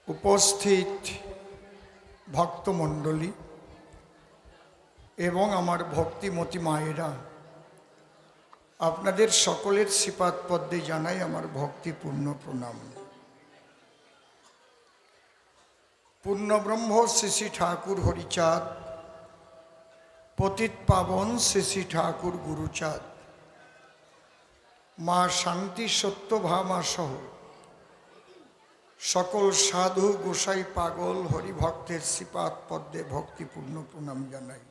উপস্থিত ভক্তমণ্ডলী এবং আমার ভক্তিমতী মায়েরা, আপনাদের সকলের শ্রীপাদ পদ্মে জানাই আমার ভক্তিপূর্ণ প্রণাম। পূর্ণব্রহ্ম শ্রী শ্রী ঠাকুর হরিচাঁদ, পতিত পাবন শ্রী শ্রী ঠাকুর গুরুচাঁদ, মা শান্তি সত্যভামা সহ সকল সাধু গোসাই পাগল হরিভক্তের শ্রীপাদ পদ্মে ভক্তিপূর্ণ প্রণাম জানাই।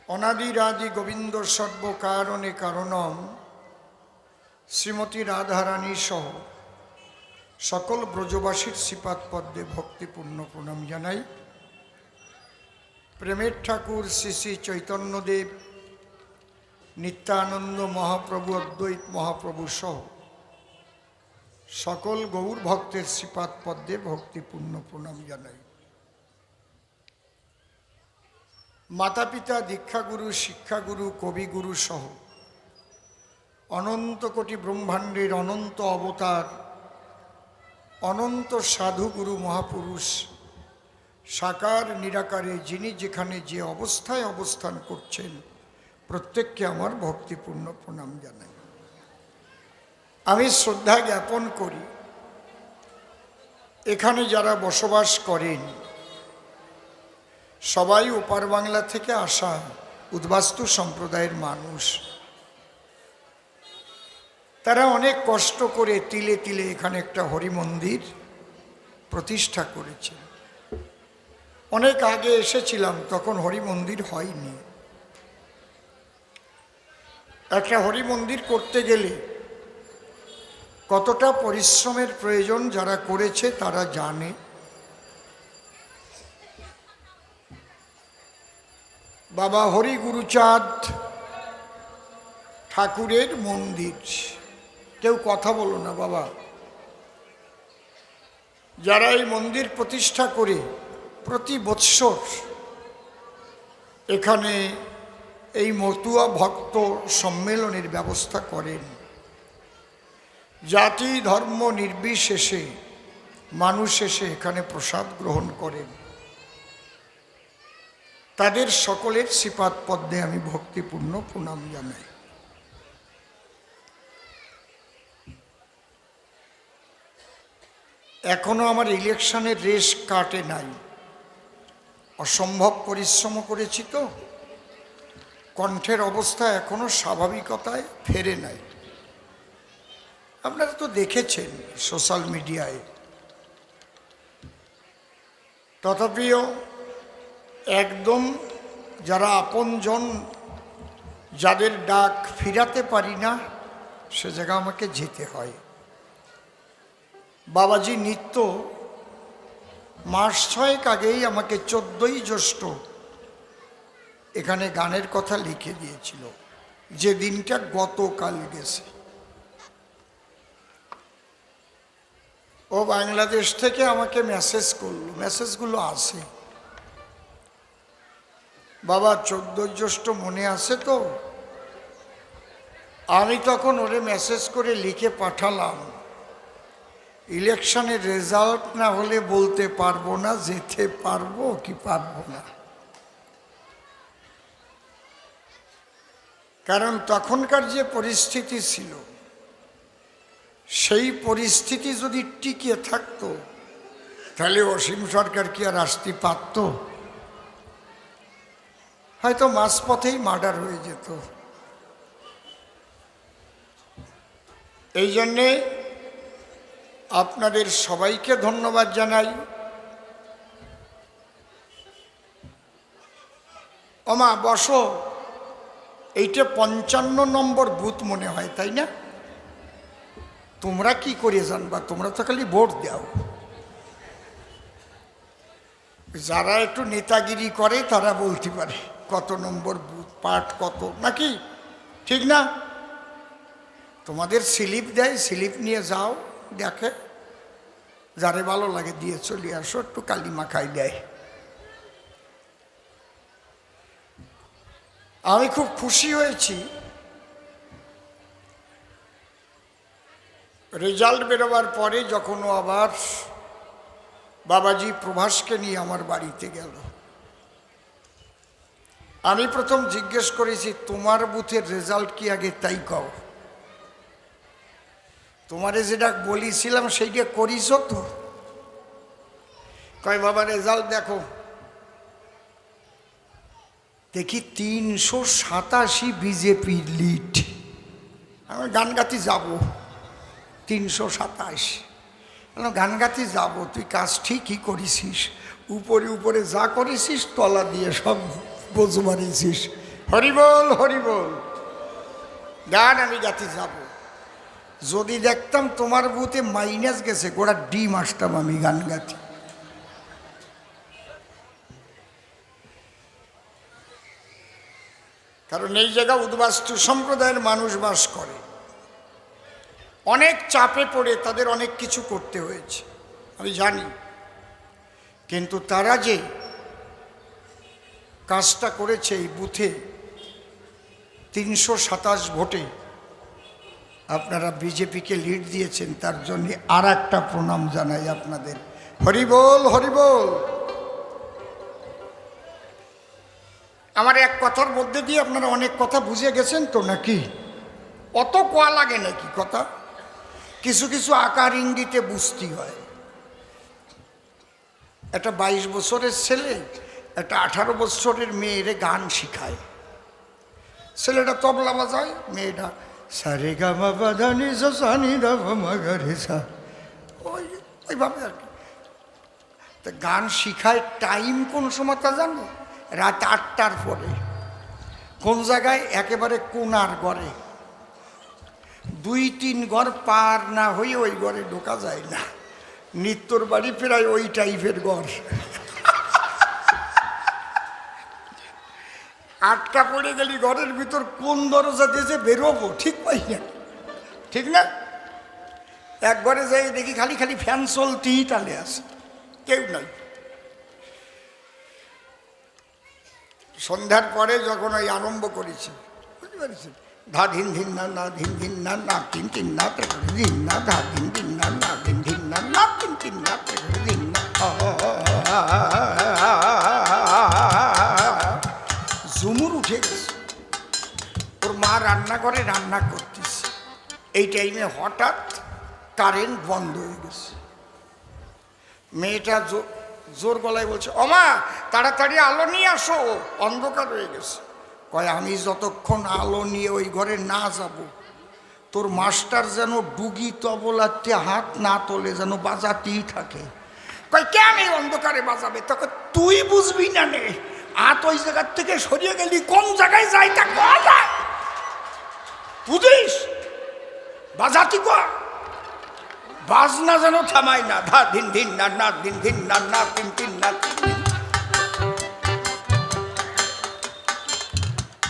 অনাদিরাদি গোবিন্দ সর্বকারণে কারণম শ্রীমতী রাধারানী সহ সকল ব্রজবাসীর শ্রীপাদ পদ্মে ভক্তিপূর্ণ প্রণাম জানাই। প্রেমের ঠাকুর শ্রী শ্রী চৈতন্যদেব, নিত্যানন্দ মহাপ্রভু, অদ্বৈত মহাপ্রভু সহ সকল গৌর ভক্তের শ্রীপাদ পদ্মে ভক্তিপূর্ণ প্রণাম জানাই। মাতা পিতা, দীক্ষাগুরু, শিক্ষাগুরু, কবিগুরু সহ অনন্ত কোটি ব্রহ্মাণ্ডের অনন্ত অবতার, অনন্ত সাধুগুরু মহাপুরুষ, সাকার নিরাকারে যিনি যেখানে যে অবস্থায় অবস্থান করছেন, প্রত্যেককে আমার ভক্তিপূর্ণ প্রণাম জানাই। আমি শ্রদ্ধা জ্ঞাপন করি এখানে যারা বসবাস করেন সবাই ওপার বাংলা থেকে আসা উদ্বাস্তু সম্প্রদায়ের মানুষ। তারা অনেক কষ্ট করে তিলে তিলে এখানে একটা হরি মন্দির প্রতিষ্ঠা করেছে। অনেক আগে এসেছিলাম, তখন হরি মন্দির হয়নি। একটা হরি মন্দির করতে গেলে কতটা পরিশ্রমের প্রয়োজন যারা করেছে তারা জানে। বাবা হরি গুরুচাঁদ ঠাকুরের মন্দির, কেউ কথা বলো না বাবা। যারা এই মন্দির প্রতিষ্ঠা করে প্রতি বৎসর এখানে এই মতুয়া ভক্ত সম্মেলনের ব্যবস্থা করেন, জাতি ধর্ম নির্বিশেষে মানুষ এসে এখানে প্রসাদ গ্রহণ করেন, তাদের সকলের শ্রীপাদ পদ্মে আমি ভক্তিপূর্ণ প্রণাম জানাই। এখনো আমার ইলেকশনের রেশ কাটে নাই, অসম্ভব পরিশ্রম করেছি তো কণ্ঠের অবস্থা এখনো স্বাভাবিকতায় ফেরে নাই। আপনারা তো দেখেছেন সোশ্যাল মিডিয়ায়। তথাপিও একদম যারা আপনজন, যাদের ডাক ফিরাতে পারি না, সে জায়গা আমাকে যেতে হয়। বাবাজি নিত্য মাস 6 আগেই আমাকে 14ই জ্যৈষ্ঠ এখানে গানের কথা লিখে দিয়েছিল, যে দিনটা গতকাল গেছে। ও বাংলাদেশ থেকে আমাকে মেসেজ করলো, মেসেজগুলো আছে। বাবা 14 জ্যৈষ্ঠ মনে আছে তো? আমি তখন ওরে মেসেজ করে লিখে পাঠালাম, ইলেকশনের রেজাল্ট না হলে বলতে পারবো না যেতে পারবো কি পারবো না। কারণ তখনকার যে পরিস্থিতি ছিল, সেই পরিস্থিতি যদি টিকে থাকতো তাহলে অসীম সরকার কি আর আসতে পারত? হয়তো মাঝপথেই মার্ডার হয়ে যেত। এই জন্যে আপনাদের সবাইকে ধন্যবাদ জানাই। ওমা বসো, এইটা 55 নম্বর বুথ মনে হয়, তাই না? তোমরা কি করে জানবা? তোমরা তো খালি ভোট দাও। যারা একটু নেতাগিরি করে তারা বলতে পারে কত নম্বর বুথ, পার্ট কত, নাকি ঠিক না? তোমাদের স্লিপ দেয়, স্লিপ নিয়ে যাও, দেখে যারে ভালো লাগে দিয়ে চলে আসো, একটু কালিমা খাই দেয়। আমি খুব খুশি হয়েছি রেজাল্ট বেরোবার পরে যখন ও আবার বাবাজি প্রভাসকে নিয়ে আমার বাড়িতে গেল, আমি প্রথম জিজ্ঞেস করেছি, তোমার বুথের রেজাল্ট কি আগে তাই কও, তোমারে যেটা বলেছিলাম সেইটা করিস তো? কয় বাবা রেজাল্ট দেখো। দেখি 387 বিজেপির লিড। আমি গান গাতি যাবো, 327। গান গাতি যাবো, তুই কাজ ঠিকই করেছিস, উপরে উপরে যা করেছিস তলা দিয়ে সব বোঝ মারিয়েছিস। হরিবল হরিবল, গান আমি গাতি যাব। যদি দেখতাম তোমার বুথে মাইনাস গেছে, গোড়া ডিম আসতাম আমি গান গাতি। কারণ এই জায়গা উদ্বাস্তু সম্প্রদায়ের মানুষ বাস করে, অনেক চাপে পড়ে তাদের অনেক কিছু করতে হয়েছে আমি জানি, কিন্তু তারা যে কাজটা করেছে এই বুথে 327 ভোটে আপনারা বিজেপিকে লিড দিয়েছেন, তার জন্য আর একটা প্রণাম জানাই আপনাদের। হরিবল হরিবল। আমার এক কথার মধ্যে দিয়ে আপনারা অনেক কথা বুঝে গেছেন তো নাকি? অত কোয়া লাগে নাকি কথা? কিছু কিছু আকার ইঙ্গিতে বুঝতে হয়। একটা 22 বছরের ছেলে একটা 18 বছরের মেয়েরে গান শিখায়। ছেলেটা তবলা বাজায়, মেয়েটা সারে গা মা বাধানি সানি দা মা গা রে সা, ওইভাবে আর কি। তা গান শিখায় টাইম কোন সময় তা জানো? রাত 8টার পরে। কোন জায়গায়? একেবারে কোনার ঘরে, 2-3 ঘর পার না হয়ে ওই ঘরে ঢোকা যায় না। নিত্যর বাড়ি প্রায় ওই টাইপের ঘর। আটকা পড়ে গেলি ঘরের ভিতর, কোন দরজা দিয়ে যে বেরোবো ঠিক পাই না, ঠিক না? এক ঘরে যাই দেখি খালি খালি ফ্যান চলতেই টালে আছে, কেউ নাই। সন্ধ্যার পরে যখন ওই আরম্ভ করেছি, বুঝতে পারছি, ধা ধিন ধিন না না ধিন ধিন না না তিন তিন না ধিন না ধা ধিন ধিন না না ধিন ধিন না না তিন তিন না ধিন না, ঝুমুর উঠে গেছে। ওর মা রান্না করে, রান্না করতেছে। এই টাইমে হঠাৎ কারেন্ট বন্ধ হয়ে গেছে। মেয়েটা জোর গলায় বলছে, ওমা তাড়াতাড়ি আলো নিয়ে আসো, অন্ধকার হয়ে গেছে। কয় আমি যতক্ষণ আলো নিয়ে ওই ঘরে না যাব, তোর মাস্টার যেন ডুগি তবলাতে হাত না তোলে, যেন বাজাতেই থাকে। কয় কেন এই অন্ধকারে বাজাবে? তোকে তুই বুঝবি না নে, হাত ওই জায়গার থেকে সরিয়ে গেলি, কোন জায়গায় যাই তা কথা বুঝিস, বাজাতি কর, বাজনা যেন থামাই না, ধা ধিন ধিন না না ধিন ধিন না না তিন তিন না।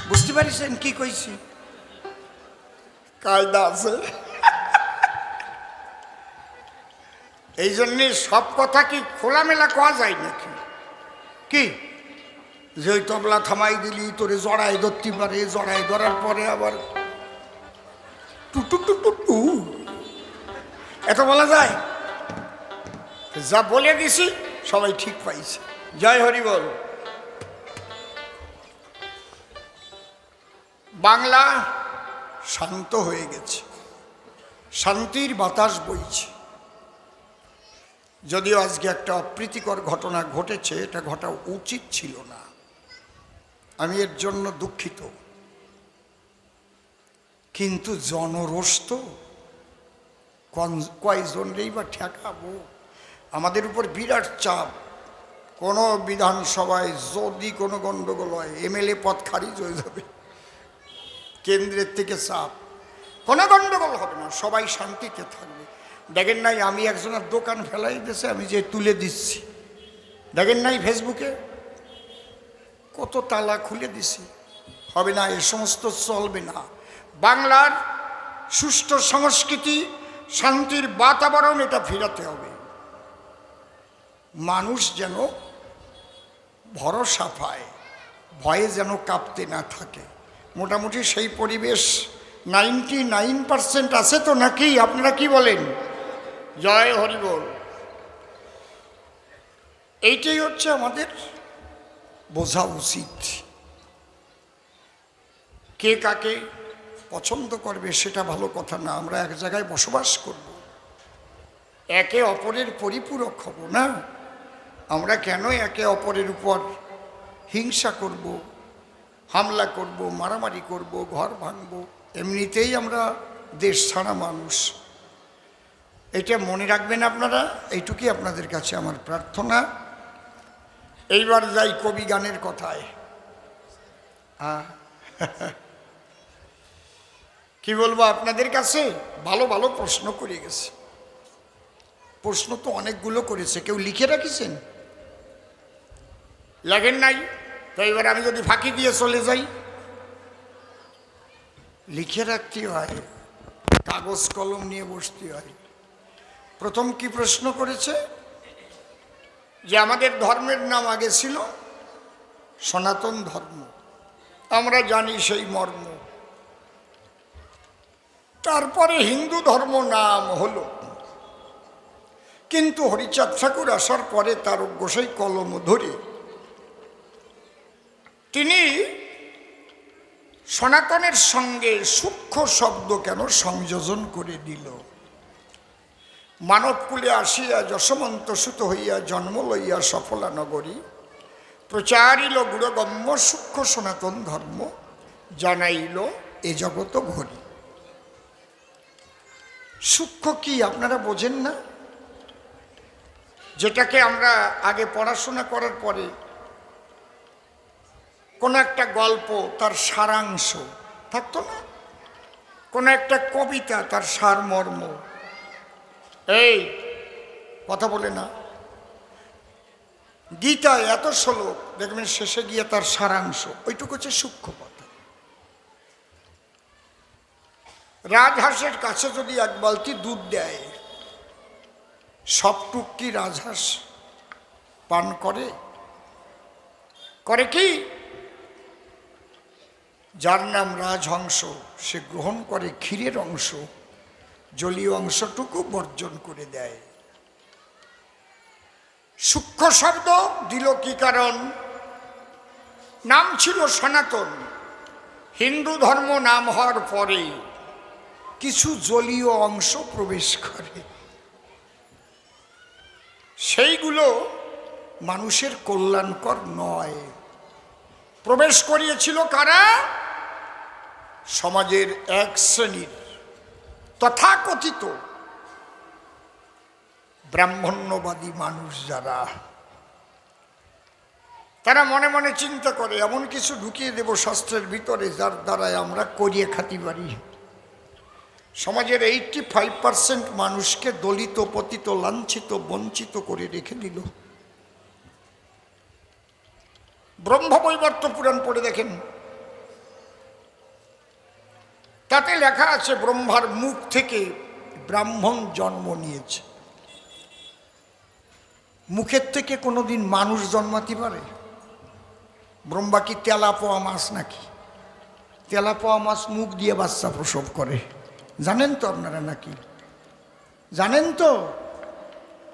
বুঝতে পারিছেন কি কইছি? কায়দা আছে। এই জন্যে সব কথা কি খোলামেলা কোয়া যায় নাকি? কি যে ওই তবলা থামাই দিলি তোরে জড়াই ধরতে পারে, জড়াই ধরার পরে আবার টুটু টুটু টু, এত বলা যায়? যা বলে দিছি সবাই ঠিক পাইছে। জয় হরি বল। বাংলা শান্ত হয়ে গেছে, শান্তির বাতাস বইছে। যদিও আজকে একটা অপ্রীতিকর ঘটনা ঘটেছে, এটা ঘটা উচিত ছিল না, আমি এর জন্য দুঃখিত। কিন্তু জনরোষ তো কয়জনরেই বা ঠেকাবো? আমাদের উপর বিরাট চাপ। কোনো বিধানসভায় যদি কোনো গণ্ডগোল হয়, এমএলএ পদ খারিজ হয়ে যাবে, কেন্দ্রের থেকে চাপ। কোনো গণ্ডগোল হবে না, সবাই শান্তিতে থাকবে। দেখেন নাই আমি একজনের দোকান ফেলাই দিয়েছে, আমি যে তুলে দিচ্ছি, দেখেন নাই ফেসবুকে কত তালা খুলে দিছি। হবে না, এ সমস্ত চলবে না। বাংলার সুষ্ঠু সংস্কৃতি, শান্তির বাতাবরণ, এটা ফেরাতে হবে। মানুষ যেন ভরসা পায়, ভয়ে যেন কাঁপতে না থাকে। মোটামুটি সেই পরিবেশ 99% আছে তো নাকি? আপনারা কি বলেন? জয় হরিবল। এইটাই হচ্ছে আমাদের বোঝা উচিত। কে কাকে পছন্দ করবে সেটা ভালো কথা না, আমরা এক জায়গায় বসবাস করব, একে অপরের পরিপূরক হব না। আমরা কেন একে অপরের উপর হিংসা করব, হামলা করব, মারামারি করব, ঘর ভাঙব? এমনিতেই আমরা দেশ ছাড়া মানুষ, এটা মনে রাখবেন আপনারা। এইটুকুই আপনাদের কাছে আমার প্রার্থনা। এইবার যাই কবি গানের কথায়। কি বলবো আপনাদের কাছে? ভালো ভালো প্রশ্ন করে গেছে। প্রশ্ন তো অনেকগুলো করেছে, কেউ লিখে রাখিছেন? লেখেন নাই তো? এবার আমি যদি ফাঁকি দিয়ে চলে যাই, লিখে রাখতে হয়, কাগজ কলম নিয়ে বসতে হয়। প্রথম কি প্রশ্ন করেছে? যে আমাদের ধর্মের নাম আগে ছিল সনাতন ধর্ম, আমরা জানি সেই মর্ম। তারপরে হিন্দু ধর্ম নাম হলো, কিন্তু হরিচাঁদ ঠাকুর আসার পরে তার গোসাই কলম ধরে তিনি সনাতনের সঙ্গে সূক্ষ্ম শব্দ কেন সংযোজন করে দিল? মানবকুলে আসিয়া যশমন্ত সুত হইয়া জন্ম লইয়া সফলা নগরী, প্রচারিল গুরগম্য সূক্ষ্ম সনাতন ধর্ম, জানাইল এ জগত ঘড়ি। সূক্ষ্ম কি আপনারা বোঝেন না? যেটাকে আমরা আগে পড়াশোনা করার পরে কোনো একটা গল্প তার সারাংশ থাকতো না, কোনো একটা কবিতা তার সারমর্ম, এই কথা বলে না, গীতা এত শ্লোক দেখবেন শেষে গিয়ে তার সারাংশ, ওইটুকু হচ্ছে সূক্ষ্ম কথা। রাজহাঁসের কাছে যদি এক বালতি দুধ দেয়, সবটুক কি রাজহাঁস পান করে? করে কি? যার নাম রাজহংস সে গ্রহণ করে ক্ষীরের অংশ, জলীয় অংশটুকু বর্জন করে দেয়। সূক্ষ্ম শব্দ দিল কি কারণ? নাম ছিল সনাতন, হিন্দু ধর্ম নাম হওয়ার পরে কিছু জলীয় অংশ প্রবেশ করে, সেইগুলো মানুষের কল্যাণকর নয়। প্রবেশ করিয়েছিল কারা? সমাজের এক শ্রেণীর তথাকথিত ব্রাহ্মণ্যবাদী মানুষ, যারা তারা মনে মনে চিন্তা করে এমন কিছু ঢুকিয়ে দেব শাস্ত্রের ভিতরে যার দ্বারায় আমরা করিয়ে খাতি পারি। সমাজের 85% মানুষকে দলিত, পতিত, লাঞ্ছিত, বঞ্চিত করে রেখে দিল। ব্রহ্মবৈবর্ত পুরাণ পড়ে দেখেন, তাতে লেখা আছে ব্রহ্মার মুখ থেকে ব্রাহ্মণ জন্ম নিয়েছে। মুখের থেকে কোনোদিন মানুষ জন্মাতে পারে? ব্রহ্মা কি তেলাপোয়া মাছ নাকি? তেলাপোয়া মাছ মুখ দিয়ে বাচ্চা প্রসব করে, জানেন তো আপনারা নাকি? জানেন তো?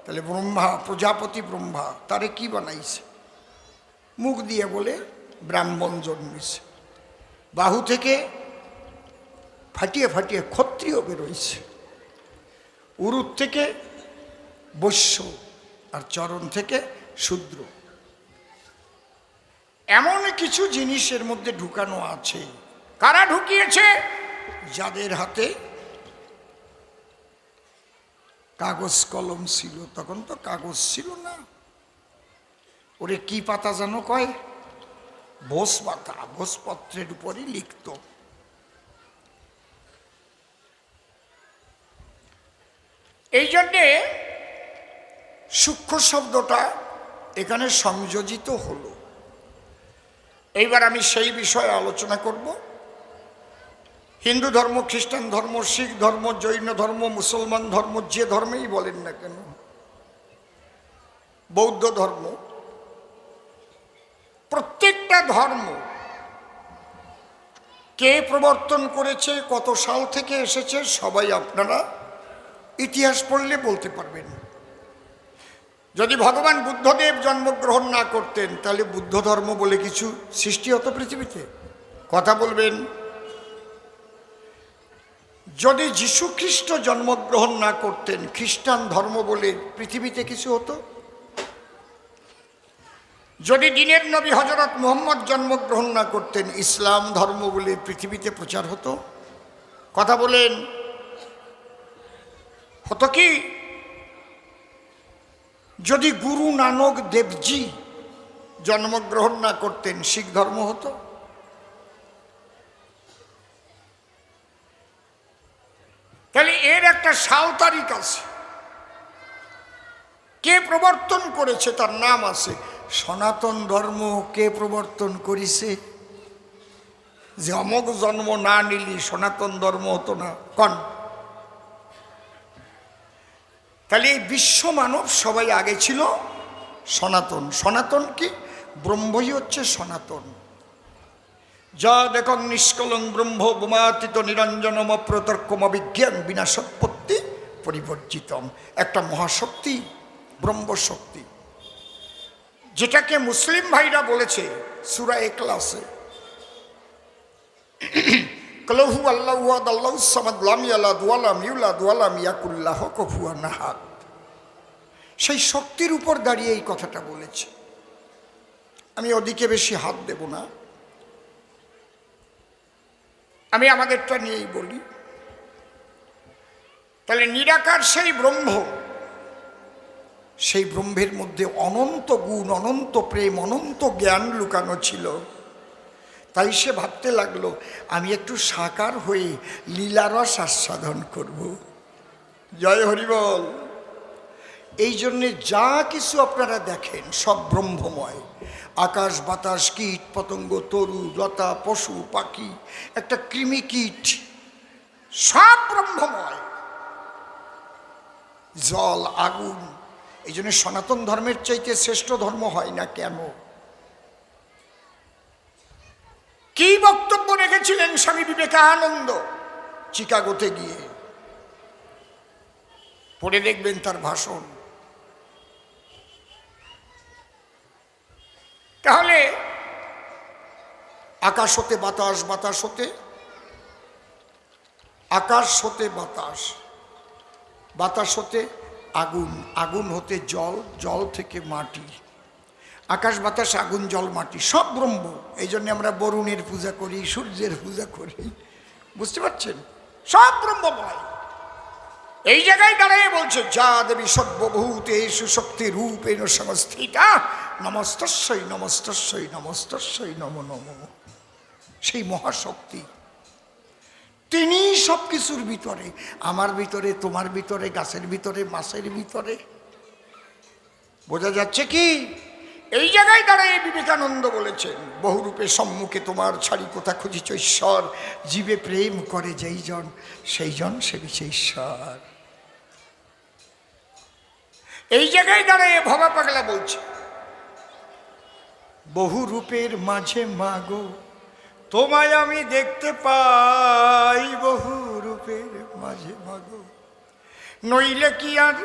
তাহলে ব্রহ্মা, প্রজাপতি ব্রহ্মা, তারে কি বানাইছে? মুখ দিয়ে বলে ব্রাহ্মণ জন্মেছে। বাহু থেকে ফাটিয়ে ফাটিয়ে ক্ষত্রিয় বেরোইছে, উরুর থেকে বৈশ্য, আর চরণ থেকে শূদ্র। এমন কিছু জিনিসের মধ্যে ঢুকানো আছে। কারা ঢুকিয়েছে? যাদের হাতে কাগজ কলম ছিল। তখন তো কাগজ ছিল না, ওরে কি পাতা যেন কয়, ভোজ পাতা, ভোজপত্রের উপরই লিখত। এই জন্যে সূক্ষ্ম শব্দটা এখানে সংযোজিত হলো। এইবার আমি সেই বিষয়ে আলোচনা করব। হিন্দু ধর্ম, খ্রিস্টান ধর্ম, শিখ ধর্ম, জৈন ধর্ম, মুসলমান ধর্ম, যে ধর্মেই বলেন না কেন, বৌদ্ধ ধর্ম, প্রত্যেকটা ধর্ম কে প্রবর্তন করেছে, কত সাল থেকে এসেছে, সবাই আপনারা ইতিহাস পড়লে বলতে পারবেন। যদি ভগবান বুদ্ধদেব জন্মগ্রহণ না করতেন তাহলে বুদ্ধ ধর্ম বলে কিছু সৃষ্টি হতো পৃথিবীতে? কথা বলবেন। যদি যীশুখ্রিস্ট জন্মগ্রহণ না করতেন, খ্রিস্টান ধর্ম বলে পৃথিবীতে কিছু হতো? যদি দিনের নবী হযরত মুহাম্মদ জন্মগ্রহণ না করতেন, ইসলাম ধর্ম বলে পৃথিবীতে প্রচার হতো? কথা বলেন, হতো কি? যদি গুরু নানক দেবজি জন্মগ্রহণ না করতেন, শিখ ধর্ম হতো? তাহলে এর একটা সাল তারিখ আছে, কে প্রবর্তন করেছে তার নাম আছে। সনাতন ধর্ম কে প্রবর্তন করেছে? যে অমক জন্ম না নিলি সনাতন ধর্ম হতো না, কন? তাহলে এই বিশ্ব মানব সবাই আগে ছিল সনাতন। সনাতন কি? ব্রহ্মই হচ্ছে সনাতন। যা দেখং নিষ্কলং ব্রহ্ম বোমাতীত নিরঞ্জনম প্রতর্কম অভিজ্ঞান বিনাশোৎপত্তি পরিবর্জিতম। একটা মহাশক্তি, ব্রহ্মশক্তি, যেটাকে মুসলিম ভাইরা বলেছে সূরা ইখলাসে, কলহু আল্লাহু আহাদ আল্লাহুস সামাদ লাম ইয়ালিদ ওয়া লাম ইউলাদ ওয়া লাম ইয়াকুল লাহু কুফুয়ান আহাদ। সেই শক্তির উপর দাঁড়িয়ে এই কথাটা বলেছে। আমি ওদিকে বেশি হাত দেব না, আমি আমাদেরটা নিয়েই বলি। তাহলে নিরাকার সেই ব্রহ্ম, সেই ব্রহ্মের মধ্যে অনন্ত গুণ, অনন্ত প্রেম, অনন্ত জ্ঞান লুকানো ছিল। তাই সে ভাবতে লাগলো আমি একটু সাকার হয়ে লীলারস আস্বাদন করব। জয় হরিবল। এই জন্যে যা কিছু আপনারা দেখেন সব ব্রহ্মময়। আকাশ বাতাস, কীট পতঙ্গ, তরু লতা, পশু পাখি, একটা কৃমি কীট, সব ব্রহ্মময়। জল, আগুন। এই জন্য সনাতন ধর্মের চাইতে শ্রেষ্ঠ ধর্ম হয় না কেন? কি বক্তব্য রেখেছিলেন স্বামী বিবেকানন্দ চিকাগোতে গিয়ে? পড়ে দেখবেন তার ভাষণ। তাহলে আকাশ হতে বাতাস, বাতাস হতে আকাশ, হতে বাতাস, বাতাস হতে আগুন, আগুন হতে জল, জল থেকে মাটি। আকাশ বাতাস আগুন জল মাটি সব ব্রহ্ম। এই জন্য আমরা বরুণের পূজা করি, সূর্যের পূজা করি। বুঝতে পারছেন? সব ব্রহ্মময়। এই জায়গায় দাঁড়িয়ে বলছে যা দেবী সর্বভূতেষু শক্তি রূপেণ সংস্থিতা নমস্তস্যৈ নমস্তস্যৈ নমস্তস্যৈ নমো নমঃ। সেই মহাশক্তি, তিনি সব কিছুর ভিতরে, আমার ভিতরে, তোমার ভিতরে, গাছের ভিতরে, মাছের ভিতরে। বোঝা যাচ্ছে কি? এই জায়গায় দাঁড়িয়ে বিবেকানন্দ বলেছেন বহুরূপে সম্মুখে তোমার ছাড়ি কোথা খুঁজিছ ঈশ্বর, জীবে প্রেম করে যেই জন সেই জন সেবিছে ঈশ্বর। এই জায়গায় দাঁড়িয়ে ভবা পাগলা বলছে বহু রূপের মাঝে মাগো তোমায় আমি দেখতে পাই, বহু রূপের মাঝে মাগো, নইলে কি আর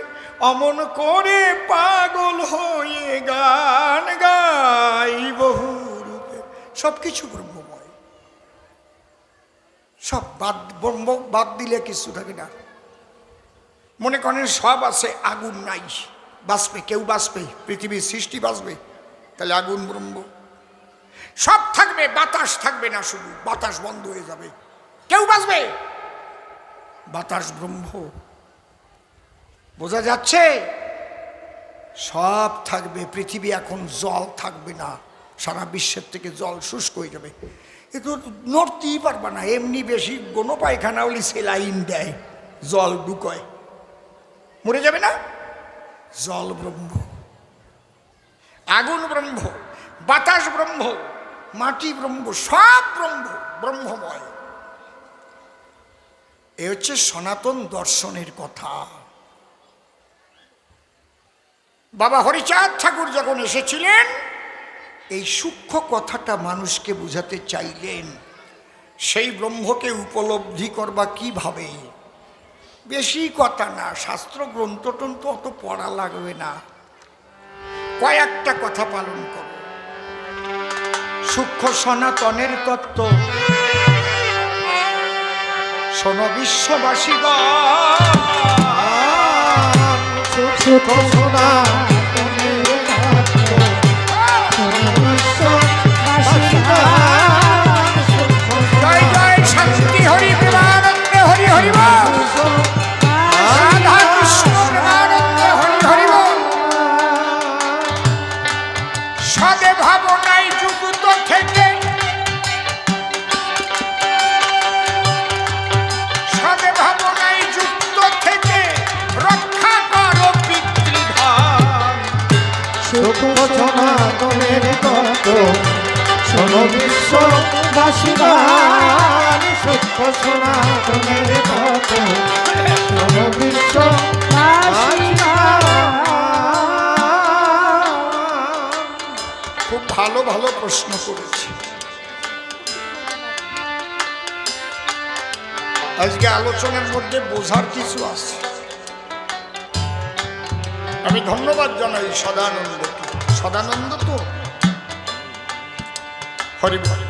অমন করে পাগল হয়ে গান গাই। বহু রূপে সব কিছু ব্রহ্মময়, সব ব্রহ্ম বাদ দিলে কিছু থাকে না। মনে করেন সব আছে, আগুন নাই, বাঁচবে কেউ? বাঁচবে? পৃথিবীর সৃষ্টি বাঁচবে? তাহলে আগুন ব্রহ্ম। সব থাকবে, বাতাস থাকবে না, শুধু বাতাস বন্ধ হয়ে যাবে, কেউ বাঁচবে? বাতাস ব্রহ্ম। বোঝা যাচ্ছে? সব থাকবে। পৃথিবী এখন জল থাকবে না, সারা বিশ্বের থেকে জল শুষ্ক হয়ে যাবে। এ তো নড়তেই পারবে না। এমনি বেশি কোনো পায়খানা হলে সেলাইন দেয়, জল ঢুকয়, মরে যাবে না? জল ব্রহ্ম, আগুন ব্রহ্ম, বাতাস ব্রহ্ম, মাটি ব্রহ্ম, সব ব্রহ্ম, ব্রহ্মময়। এ হচ্ছে সনাতন দর্শনের কথা। বাবা হরিচাঁদ ঠাকুর যখন এসেছিলেন এই সূক্ষ্ম কথাটা মানুষকে বুঝাতে চাইলেন। সেই ব্রহ্মকে উপলব্ধি করবা কিভাবে? বেশি কথা না, শাস্ত্র গ্রন্থ টন্থ অত পড়া লাগবে না, কয়েকটা কথা পালন করো। সূক্ষ্ম সনাতনের তত্ত্ব শোনো বিশ্ববাসীগণ, সূক্ষ্ম সনাতনের তত্ত্ব শোনো বিশ্ববাসীগণ। জয় জয় শান্তি হরি প্রেমানন্দে হরি হরি বল, রাধা কৃষ্ণ প্রেমানন্দে হরি হরি বল। সদে ভাবনায় যুক্ত থেকে, সদে ভাবনায় যুক্ত থেকে রক্ষা করো পিতৃধাম। সূক্ষ্ম সনাতনের তত্ত্ব শোনো বিশ্ববাসীগণ। সূক্ষ্ম সনাতনের তত্ত্ব শোনো বিশ্ববাসীগণ। খুব ভালো ভালো প্রশ্ন করেছি। আজকে আলোচনার মধ্যে বোঝার কিছু আছে। আমি ধন্যবাদ জানাই সদানন্দকে। সদানন্দ তো হরি বল।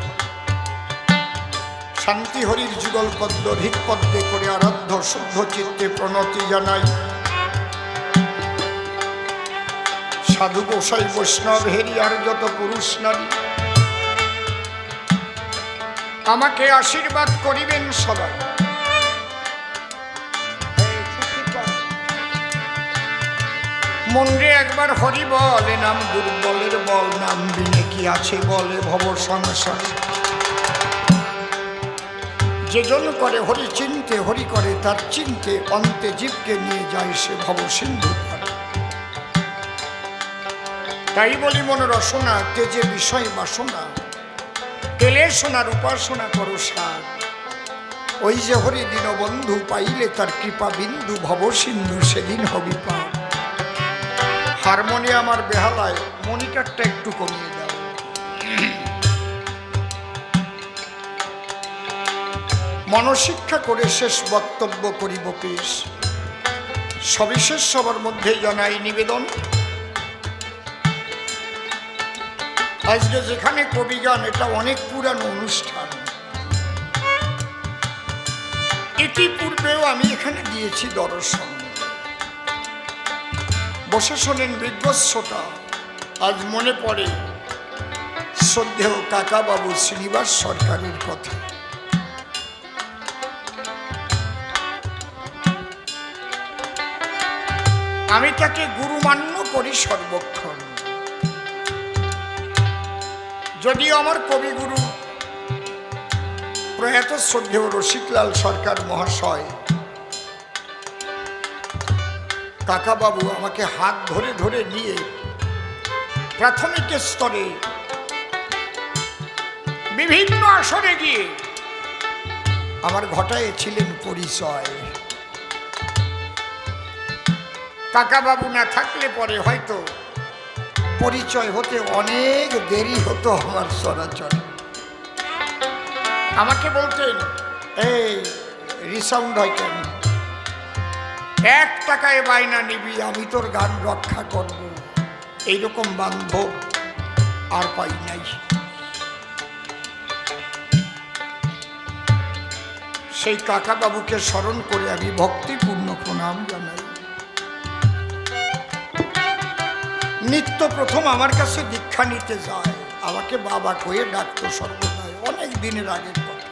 শান্তি হরির যুগল পদ্ম হৃদ পদ্মে করে আরাধ্য শুদ্ধ চিত্তে প্রণতি জানাই। সাধু গোসাই বৈষ্ণব হেরিয়ার যত পুরুষ নারী, আমাকে আশীর্বাদ করিবেন সবাই। মন্দিরে একবার হরি বলে, নাম দুর্বলের বল, নাম বিনে কি আছে বলে ভব সংসার। যেজন করে হরি চিনতে, হরি করে তার চিনতে, অন্তে জীবকে নিয়ে যায় সে ভব সিন্ধু পারে। তাই বলি মন রসনা তেজে বিষয় বাসনা, তেলে সোনার উপাসনা করো সার। ওই যে হরি দীনবন্ধু পাইলে তার কৃপা বিন্দু, ভব সিন্ধু সেদিন হবি পার। হারমোনিয়াম আর বেহালায় মনিটরটা একটু কমিয়ে দাও। মনশিক্ষা করে শেষ বক্তব্য করিব পেশ। সবিশেষ সবার মধ্যে জানাই নিবেদন, আজকে যেখানে কবিগান, এটা অনেক পুরানো অনুষ্ঠান। ইতিপূর্বেও আমি এখানে দিয়েছি দর্শন। বসে শোনেন বিজ্ঞ শ্রোতা। আজ মনে পড়ে শ্রদ্ধেয় কাকাবাবু শ্রীনিবাস সরকারের কথা। আমি তাকে গুরুমান্য করি সর্বক্ষণ। যদিও আমার কবিগুরু প্রয়াত শ্রদ্ধেয় রসিকলাল সরকার মহাশয়, কাকাবাবু আমাকে হাত ধরে ধরে নিয়ে প্রাথমিক স্তরে বিভিন্ন আসরে গিয়ে আমার ঘটাইছিলেন পরিচয়। কাকাবাবু না থাকলে পরে হয়তো পরিচয় হতে অনেক দেরি হতো আমার চরাচর। আমাকে বলতেন, এই রিসাউন্ড হয় কেন, 1 টাকায় বায়না নিবি, আমি তোর গান রক্ষা করব। এইরকম বান্ধব আর পাই নাই। সেই কাকাবাবুকে স্মরণ করে আমি ভক্তিপূর্ণ প্রণাম জানাই। নিত্য প্রথম আমার কাছে দীক্ষা নিতে যায়, আমাকে বাবা কয়ে ডাকতো সর্বদাই, অনেক দিনের আগের কথা।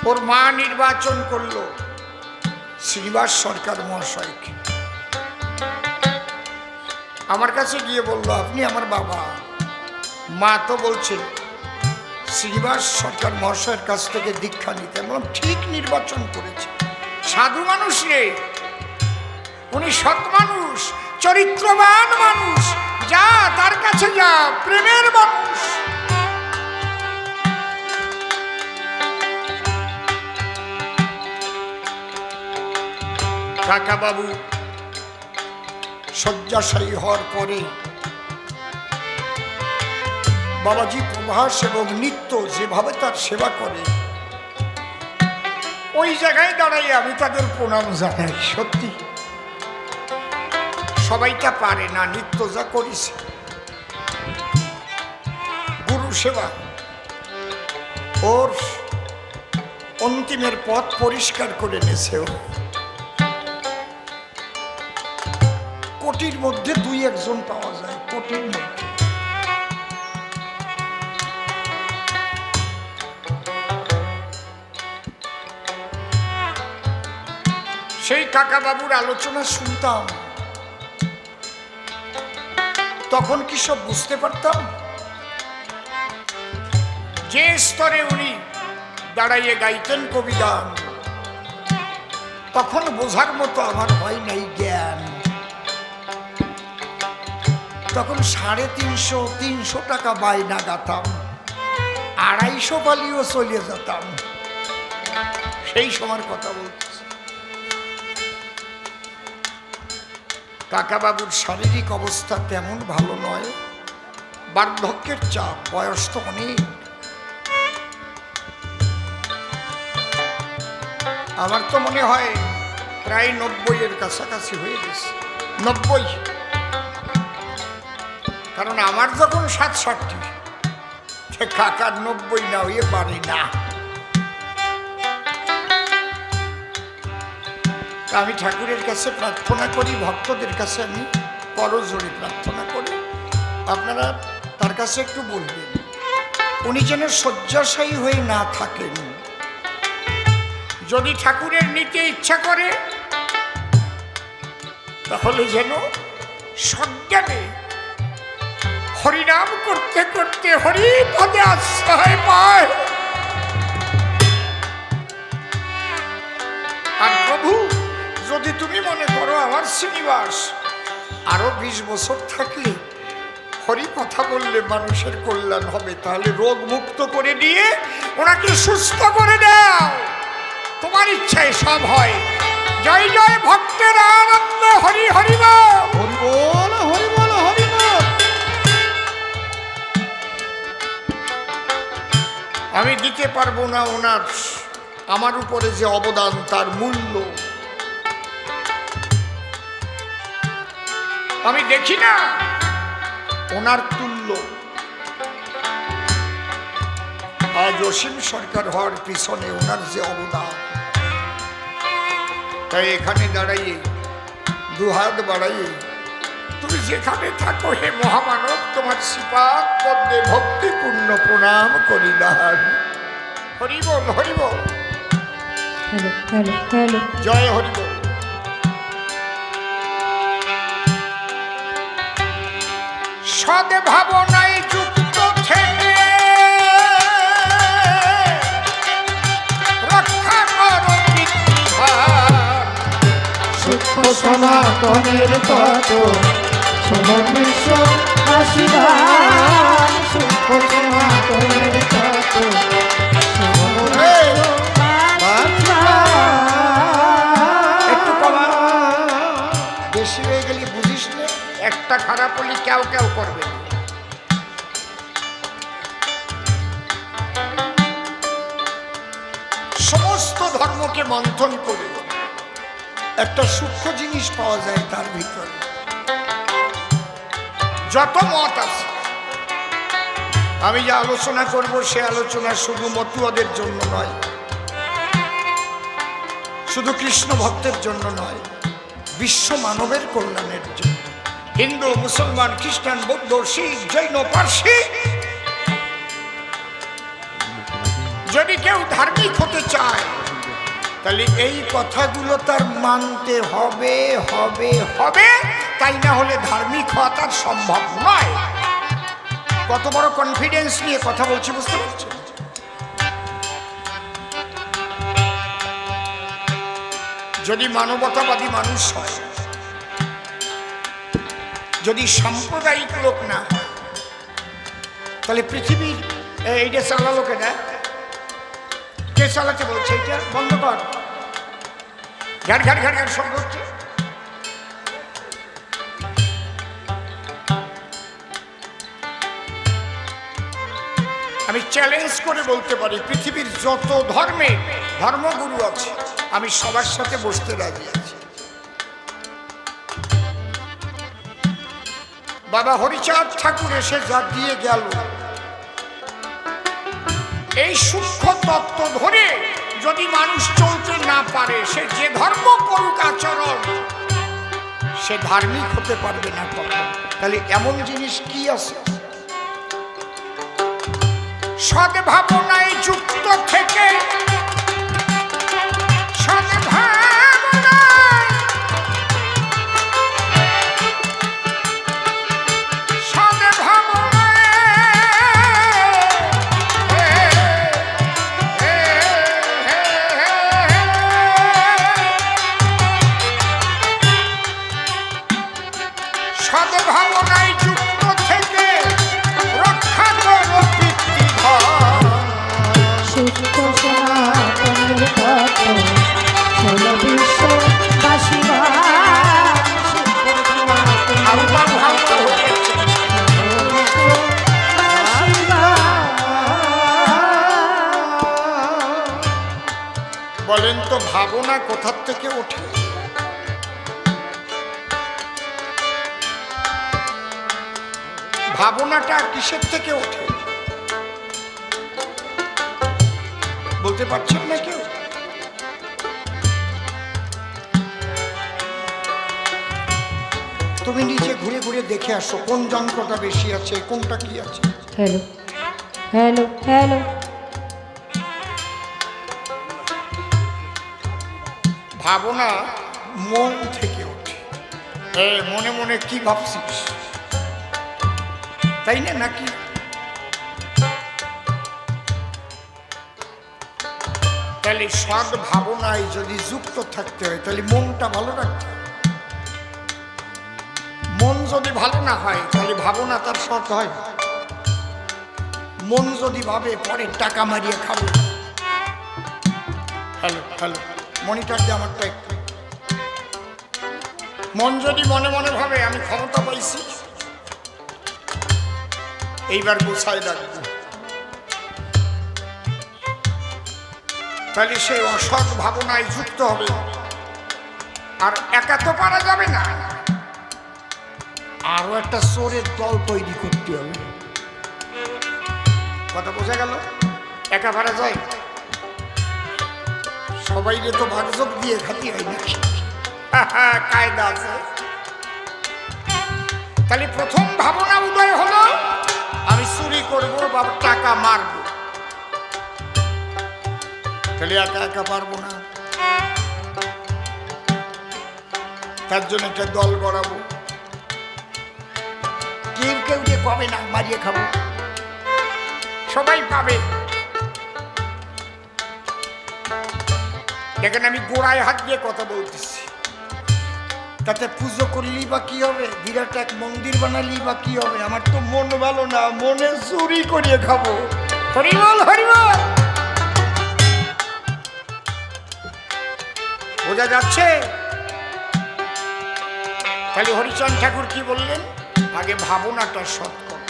ওর মা নির্বাচন করলো শ্রীনিবাস সরকার মহাশয়কে। আমার কাছে গিয়ে বলল, আপনি আমার বাবা। মা তো বলছে শ্রীনিবাস সরকার মহাশয়ের কাছ থেকে দীক্ষা নিতে। বললাম, ঠিক নির্বাচন করেছে, সাধু মানুষ রে, উনি সৎ মানুষ, চরিত্রবান মানুষ, যা তার কাছে যা, প্রেমের মানুষ। কাকাবাবু শয্যাশায়ী হওয়ার পরে বাবাজি প্রভাস এবং নিত্য যেভাবে তার সেবা করে, ওই জায়গায় দাঁড়াই আমি তাদের প্রণাম জানাই। সত্যি সবাইটা পারে না, নিত্য যা করেছে গুরু সেবা, ওর অন্তিমের পথ পরিষ্কার করে এনেছে। ও কোটির মধ্যে দুই একজন পাওয়া যায়, কোটির মধ্যে। সেই কাকা বাবুর আলোচনা শুনতাম, তখন কি সব বুঝতে পারতাম? যে স্তরে উনি দাঁড়াইয়ে গাইতেন কবিগান, তখন বোঝার মতো আমার হয় নাই জ্ঞান। তখন 350-300 টাকা বায়না গাতাম, 250 পালিও চলে যেতাম। সেই সময়ের কথা বলতেছি। কাকাবাবুর শারীরিক অবস্থা তেমন ভালো নয়, বার্ধক্যের চাপ, বয়স তো অনেক। আমার তো মনে হয় প্রায় 90-এর কাছাকাছি হয়ে গেছে, 90। কারণ আমার যখন 67, সে কাকার 90 না হয়ে পারে না। আমি ঠাকুরের কাছে প্রার্থনা করি, ভক্তদের কাছে আমি করজোড়ে প্রার্থনা করি, আপনারা তার কাছে একটু বলবেন উনি যেন শয্যাশায়ী হয়ে না থাকেন। যদি ঠাকুরের নিতে ইচ্ছা করে তাহলে যেন সজ্ঞানে হরিনাম করতে করতে হরিপদে আশ্রয় পায়। আর প্রভু, যদি তুমি মনে করো আমার শ্রীনিবাস আরো 20 বছর থাকলে হরি কথা বললে মানুষের কল্যাণ হবে, তাহলে রোগ মুক্ত করে দিয়ে ওনাকে সুস্থ করে দাও। তোমার ইচ্ছায় সব হয়। জয় জয় ভক্তের আনন্দ, হরি হরি বল, হরি বল, হরি বল, হরি বল। আমি দিতে পারবো না ওনার, আমার উপরে যে অবদান তার মূল্য আমি দেখি না ওনার তুল্য। আজ অসীম সরকার হওয়ার পিছনে ওনার যে অবদান, তাই এখানে দাঁড়াইয়ে দুহাত বাড়াইয়ে তুমি যেখানে থাকো হে মহামানব, তোমার শ্রীপাদ পদ্মে ভক্তিপূর্ণ প্রণাম করিলাম। হরি বল, হরি বল, হ্যালো হ্যালো হ্যালো। জয় হরি বল। সদ ভাবনায় যুক্ত থেকে রক্ষা করো পিতৃভার। সূক্ষ্ম সনাতনের তত সমবিশ্ব আশীর্বাদ। সূক্ষ্ম সনাতনের তত একটু কমা, বেশি হয়ে গেলে বুঝিস না, একটা খারাপ হলে কেউ কেউ করবে। সমস্ত ধর্মকে মন্থন করে একটা সূক্ষ্ম জিনিস পাওয়া যায়, তার ভিতরে যত মত আছে। আমি যে আলোচনা করব সে আলোচনা শুধু মতুয়াদের জন্য নয়, শুধু কৃষ্ণ ভক্তের জন্য নয়, বিশ্ব মানবের কল্যাণের জন্য। হিন্দু, মুসলমান, খ্রিস্টান, বৌদ্ধ, শিখ, জৈন, পার্সি, যদি কেউ ধার্মিক হতে চায় তাহলে এই কথাগুলো তার মানতে হবে হবে হবে, তাই না হলে ধার্মিক হওয়া তার সম্ভব নয়। কত বড় কনফিডেন্স নিয়ে কথা বলছি বুঝতে পারছেন? যদি মানবতাবাদী মানুষ হয়, যদি সাম্প্রদায়িক লোক না হয়, তাহলে পৃথিবীর এইটা চালালো কেনা? কে চালাতে বলছে? এটা বন্ধ কর। ঘাট ঘাট ঘাট ঘাট শব্দ হচ্ছে। আমি চ্যালেঞ্জ করে বলতে পারি পৃথিবীর যত ধর্মে ধর্মগুরু আছে আমি সবার সাথে বসতে রাজি আছি। বাবা হরিচাঁদ ঠাকুর এসে যা দিয়ে গেল, এই সূক্ষ্ম তত্ত্ব ধরে যদি মানুষ চলতে না পারে, সে যে ধর্ম করুক আচরণ, সে ধার্মিক হতে পারবে না কখন। তাহলে এমন জিনিস কি আছে? সদ্ভাবনায় যুক্ত থেকে, সদ্ভাবনায় যুক্ত থেকে রক্ষা করো পিতৃধন। সূক্ষ্ম সনাতনের তত্ত্ব ষোলো বিশ্ববাসী বলেন তো ভাবনা কোথার থেকে ওঠে? ভাবনাটা কিসের থেকে ওঠে বলতে পারছেন না কেউ? তুমি নিচে ঘুরে ঘুরে দেখে আসো কোন যন্ত্রটা বেশি আছে, কোনটা কি আছে। Hello hello hello. ভাবনা মন থেকে ওঠে। মনে মনে কি ভাবছিস, তাই না নাকি? তাহলে সৎ ভাবনায় যদি যুক্ত থাকতে হয় তাহলে মনটা ভালো রাখতে হয়। মন যদি ভালো না হয় তাহলে ভাবনা তার সৎ হয়। মন যদি ভাবে পরে টাকা মারিয়ে খাবো, হ্যালো হ্যালো মনিটর দিয়ে আমারটা একটু, মন যদি মনে মনে ভাবে আমি ক্ষমতা পাইছি, এইবার গোছায় রাখবো, তাহলে সেই অসৎ ভাবনায় যুক্ত হবে। আর একা তো পারা যাবে না, আরো একটা চোরের দল তৈরি করতে হবে। কথা বোঝা গেল? একা পারা যায়? সবাইকে তো ভাগযোগ দিয়ে খাতি হয় নাকি? কায়দা আছে। তাহলে প্রথম ভাবনা উদয় হলো আমি চুরি করবো বা টাকা মারবো। তাহলে একা একা পারবো না, তার জন্য একটা দল গড়াবো। কেউ কেউ যে কবে না মারিয়ে খাবো, সবাই পাবে। দেখেন আমি গোড়ায় হাত দিয়ে কথা বলতেছি, তাতে পুজো করলি বা কি হবে, বিরাট এক মন্দির বানালি বা কি হবে? আমার তো মন ভালো না, মনে চুরি করিয়ে খাবো। হরিবল হরিবল, বোঝা যাচ্ছে? তাহলে হরিচাঁদ ঠাকুর কি বললেন? আগে ভাবনাটা সৎ কর,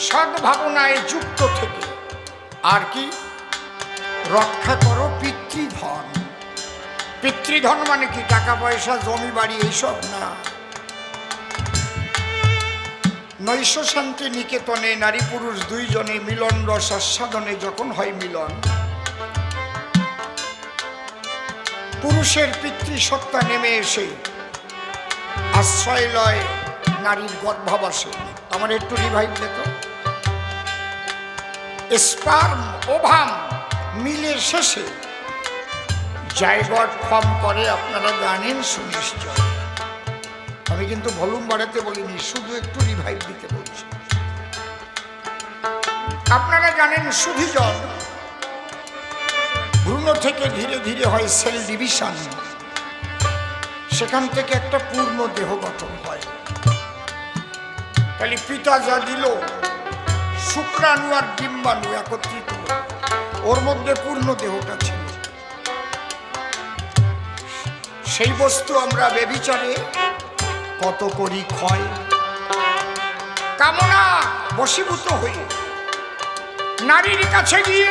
সৎ ভাবনায় যুক্ত থেকে আর কি রক্ষা করো পিতৃধন। পিতৃধন মানে কি? টাকা পয়সা জমি বাড়ি এইসব না। নৈশ শান্তি নিকেতনে নারী পুরুষ দুইজনে মিলন রস আস্বাদনে যখন হয় মিলন, পুরুষের পিতৃসত্তা নেমে এসে আশ্রয় লয় নারীর গর্ভাবাসে। আমার একটু রিভাইভ দিত। স্পার্ম ওভাম মিলে শেষে জায়গট ফর্ম করে, আপনারা জানেন সুনিশ্চয়। আমি কিন্তু ভলিউম বাড়াতে বলিনি, শুধু একটু রিভাইভ দিতে বলছি। আপনারা জানেন সুধিজন ভ্রূণ থেকে ধীরে ধীরে হয় সেল ডিভিশন, সেখান থেকে একটা পূর্ণ দেহ গঠন হয়। তাহলে পিতা যা দিল, শুক্রাণু আর ডিম্বাণু একত্রিত, ওর মধ্যে পূর্ণ দেহটা ছিল। সেই বস্তু আমরা বেবিচারে কত করি ক্ষয়। কামনা বশীভূত হয়ে নারীর কাছে গিয়ে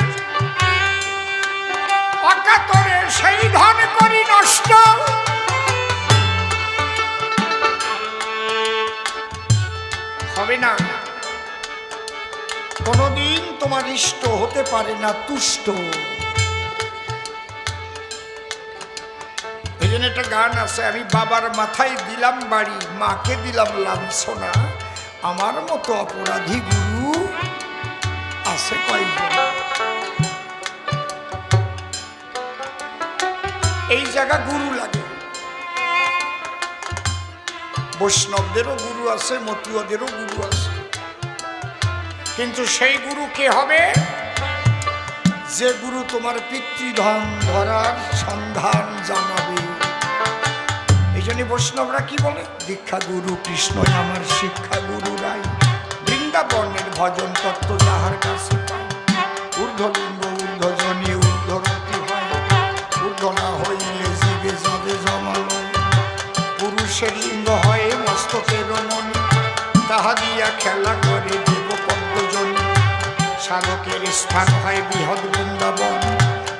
অকাতরে সেই ধন করি নষ্ট। হবে না, কোনদিন তোমার ইষ্ট হতে পারে না তুষ্ট। এই জন্য একটা গান আছে, আমি বাবার মাথায় দিলাম বাড়ি, মাকে দিলাম লাঞ্ছনা, আমার মতো অপরাধী গুরু আছে কয়জন। এই জায়গা গুরু লাগে। বৈষ্ণবদেরও গুরু আছে, মতুয়াদেরও গুরু আছে, কিন্তু সেই গুরু কে হবে? যে গুরু তোমার পিতৃধন ধরার সন্ধান জানাবে। এই জন্য বৈষ্ণবরা কি বলে? দীক্ষা গুরু কৃষ্ণ আমার শিক্ষা গুরু রাই, বৃন্দাবনের ভজন তত্ত্ব যাহার কাছে পাই। ঊর্ধ্বলিঙ্গ ঊর্ধ্বজনী ঊর্ধ্বরতি হয়, ঊর্ধ্ব না হইলে জীবে যাবে জমালয়। পুরুষের লিঙ্গ হয় মস্তকের মনি, তাহা দিয়া খেলা করে দেব পদ্মজনী। সাধকের স্থান হয় বৃহৎ বৃন্দাবন,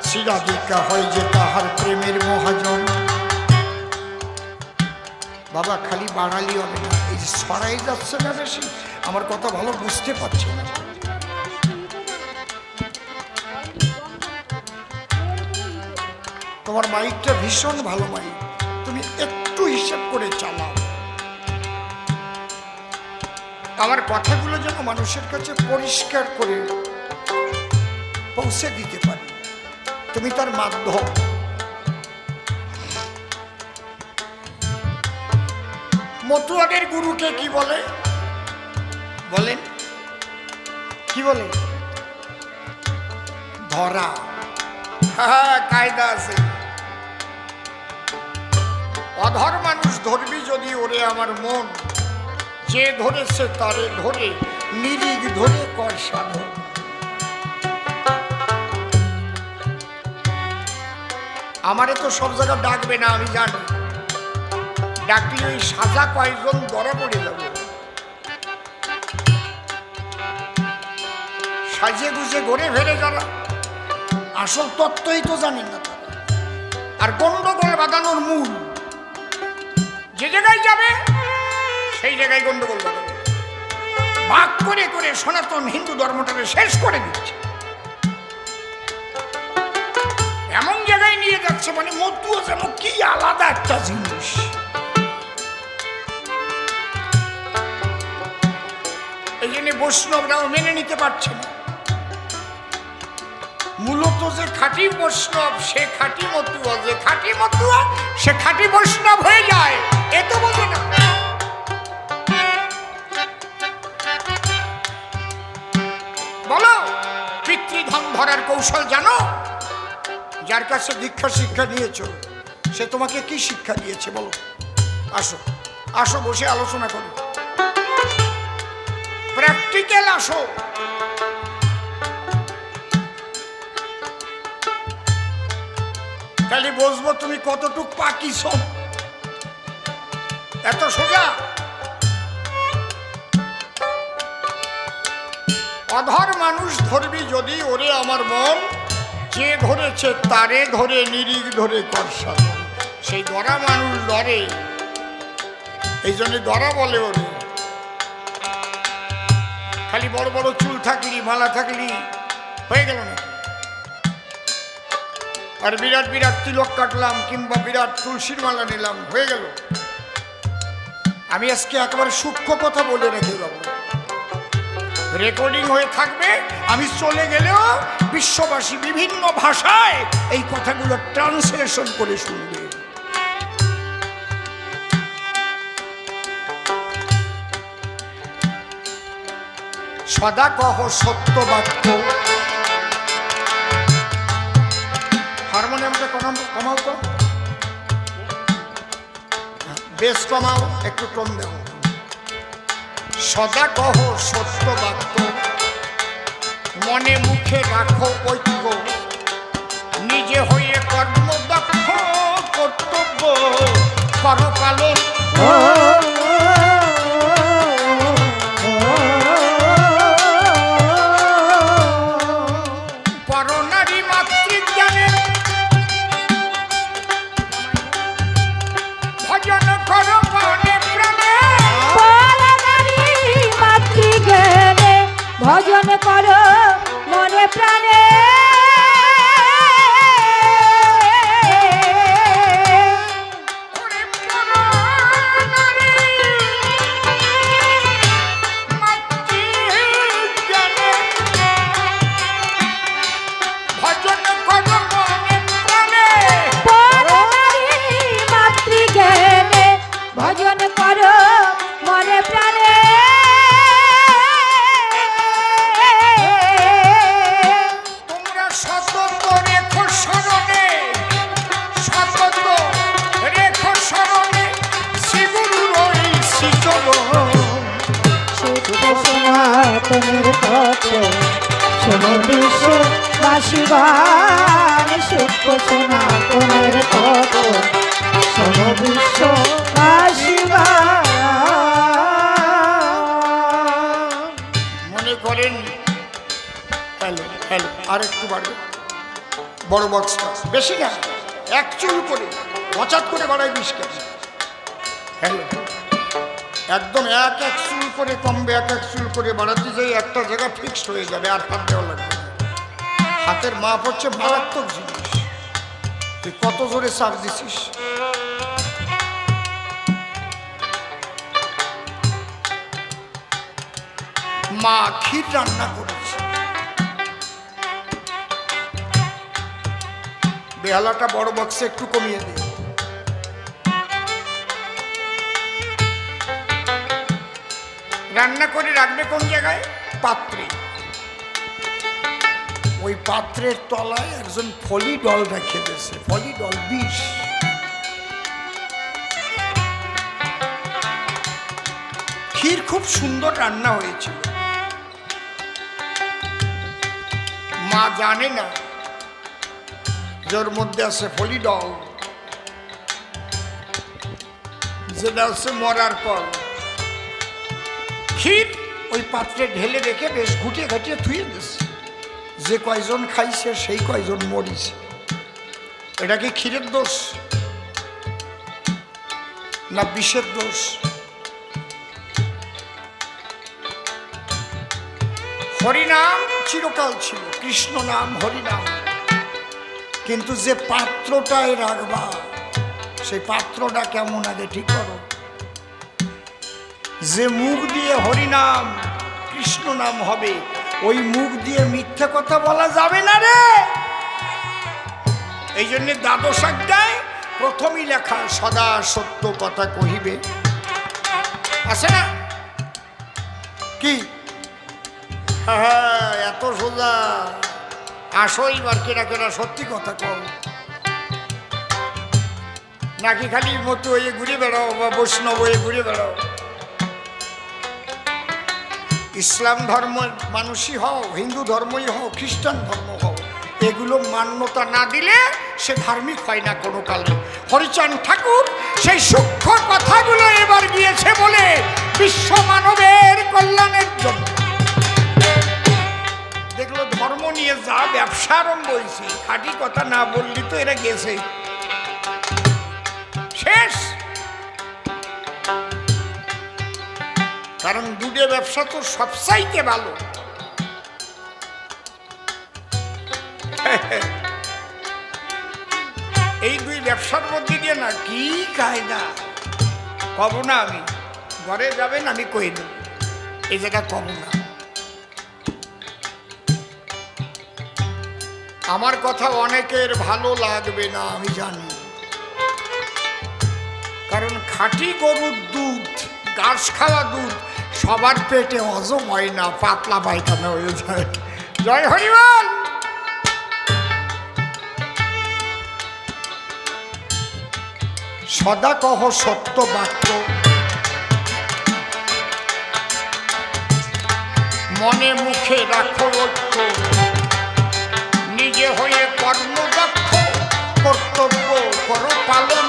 শিরাধিকা হয় যে তাহার প্রেমের মহাজন। বাবা খালি বাঙালি হবে না, এই যে ছড়াই যাচ্ছে না বেশি, আমার কথা ভালো বুঝতে পারছি না। তোমার মাইকটা ভীষণ ভালো মাইক, তুমি একটু হিসেব করে চালাও। আমার কথাগুলো যেন মানুষের কাছে পরিষ্কার করে পৌঁছে দিতে পারি, তুমি তার মাধ্যম। মতুয়াদের গুরুকে কি বলে? বলেন কি বলে? ধরা। হ্যাঁ, কায়দা আছে। অধর মানুষ ধরবি যদি ওরে আমার মন, যে ধরেছে তারে ধরে নিরিগ ধরে কর সাধন। আমারে তো সব জায়গা ডাকবে না, আমি জানি। ডাকলে ওই সাজা কয়েকজন ধরা পড়ে যাব। সাজিয়ে গুজে ঘুরে ফেরে যারা, আসল তত্ত্বই তো জানেন না তারা। আর গন্ডগোল বাঁধানোর মূল, যে জায়গায় যাবে সেই জায়গায় গন্ডগোল বাঁধাবে। ভাগ করে করে সনাতন হিন্দু ধর্মটাকে শেষ করে দিচ্ছে, এমন জায়গায় নিয়ে যাচ্ছে মানে মতুয়া যেন কি আলাদা একটা জিনিস। এই জন্য বৈষ্ণবরাও মেনে নিতে পারছে না। মূলত যে খাঁটি বৈষ্ণব সে খাঁটি মতুয়া, যে খাঁটি মতুয়া সে খাঁটি বৈষ্ণব হয়ে যায়, এ তো বোঝে না। বলো, পিতৃধন ধরার কৌশল জানো? যার কাছে দীক্ষা শিক্ষা নিয়েছো সে তোমাকে কি শিক্ষা দিয়েছে বলো? আসো আসো, বসে আলোচনা করো, প্র্যাকটিক্যাল আসো। খালি বুঝবো তুমি কতটুক পাকিছ। এত সোজা? অধর মানুষ ধরবি যদি ওরে আমার মন, যে ধরেছে তারে ধরে নিরিগ ধরে কর সাধন। সেই ধরা মানুষ ধরে, এই জন্য ধরা বলে ওরে। খালি বড় বড় চুল থাকলি মালা থাকলি হয়ে গেল না, আর বিরাট বিরাট তিলক কাটলাম কিংবা বিরাট তুলসীর মালা নিলাম হয়ে গেল। আমি আজকে একেবারে সূক্ষ্ম কথা বলে রেখে যাবো, রেকর্ডিং হয়ে থাকবে। আমি চলে গেলেও বিশ্ববাসী বিভিন্ন ভাষায় এই কথাগুলো ট্রান্সলেশন করে শুনবে। সদা কহ সত্য বাক্য। হারমোনিয়ামটা কমাও তো, বেশ কমাও, একটু টোন দেও। সদা কহ সত্য বাক্য, মনে মুখে রাখো ঐক্য, নিজে হয়ে কর্মদক্ষ, কর্তব্য করো পালন। আসিবার সূক্ষ্ম সনাতনের কত শোনো বিশ্ববাসীগণ। মনে করেন হ্যালো হ্যালো, আর একটু বাড়বে বড় বক্সটা, বেশি না, এক চুল করে হঠাৎ করে বাড়ায় 20 কেজি। হ্যালো, একদম এক এক চুল করে কমবে, এক এক চুল করে বাড়াতে যাই একটা জায়গা ফিক্সড হয়ে যাবে, আর হাত দেওয়া লাগবে না। হাতের মাপ হচ্ছে মারাত্মক জিনিস। তুই কত জোরে চাপ দিছিস? মা ক্ষীর রান্না করেছে, বেহালাটা বড় বক্সে একটু কমিয়ে দিই। রান্না করে রাখবে কোন জায়গায়? পাত্রে। ওই পাত্রের তলায় একজন ফলিডল রেখে দিয়েছে, ফলিডল বিষ। ক্ষীর খুব সুন্দর রান্না হয়েছিল, মা জানে না যার মধ্যে আছে ফলিডল, যেটা হচ্ছে মরার পর। ক্ষীর ওই পাত্রে ঢেলে রেখে বেশ ঘুটিয়ে ঘাটিয়ে ধুয়ে দিচ্ছে। যে কয়জন খাইছে সেই কয়জন মরিছে। এটা কি ক্ষীরের দোষ না বিষের দোষ? হরিনাম চিরকাল ছিল, কৃষ্ণ নাম হরিনাম, কিন্তু যে পাত্রটায় রাখবা সেই পাত্রটা কেমন আগে ঠিক করো। যে মুখ দিয়ে হরিনাম কৃষ্ণ নাম হবে, ওই মুখ দিয়ে মিথ্যা কথা বলা যাবে না রে। এই জন্য দ্বাদশ অধ্যায় প্রথমেই লেখা সদা সত্য কথা কহিবে, আছে না কি? হ্যাঁ, এত সোজা। আসোই বার কেনা কেনা সত্যি কথা কও, নাকি খালি মতো হয়ে ঘুরে বেড়াও বা বৈষ্ণব হয়ে ঘুরে বেড়াও? ইসলাম ধর্মের মানুষই হও, হিন্দু ধর্মই হও, খ্রিস্টান ধর্ম হও, এগুলো মান্যতা না দিলে সে ধার্মিক হয় না কোনো কালে। হরিচাঁদ ঠাকুর সেই সূক্ষ্ম কথাগুলো এবার গিয়েছে বলে বিশ্ব মানবের কল্যাণের জন্য। দেখলো ধর্ম নিয়ে যা ব্যবসা আরম্ভ হয়েছে, খাঁটি কথা না বললি তো এরা গেছে শেষ। কারণ দুধে ব্যবসা তো সবচাইতে ভালো। এই দুই ব্যবসার মধ্যে দিয়ে না কি কায়দা কব না, আমি ঘরে যাবেন আমি কই দেব, এই জায়গা কব না। আমার কথা অনেকের ভালো লাগবে না আমি জানি, কারণ খাঁটি গরুর দুধ, ঘাস খাওয়া দুধ সবার পেটে হজম হয় না, পাতলা পায়খানা হয়ে যায়। জয় হরিবল। সদা কহ সত্য বাক্য, মনে মুখে রাখো ঐক্য, নিজে হয়ে কর্মদক্ষ, কর্তব্য করো পালন।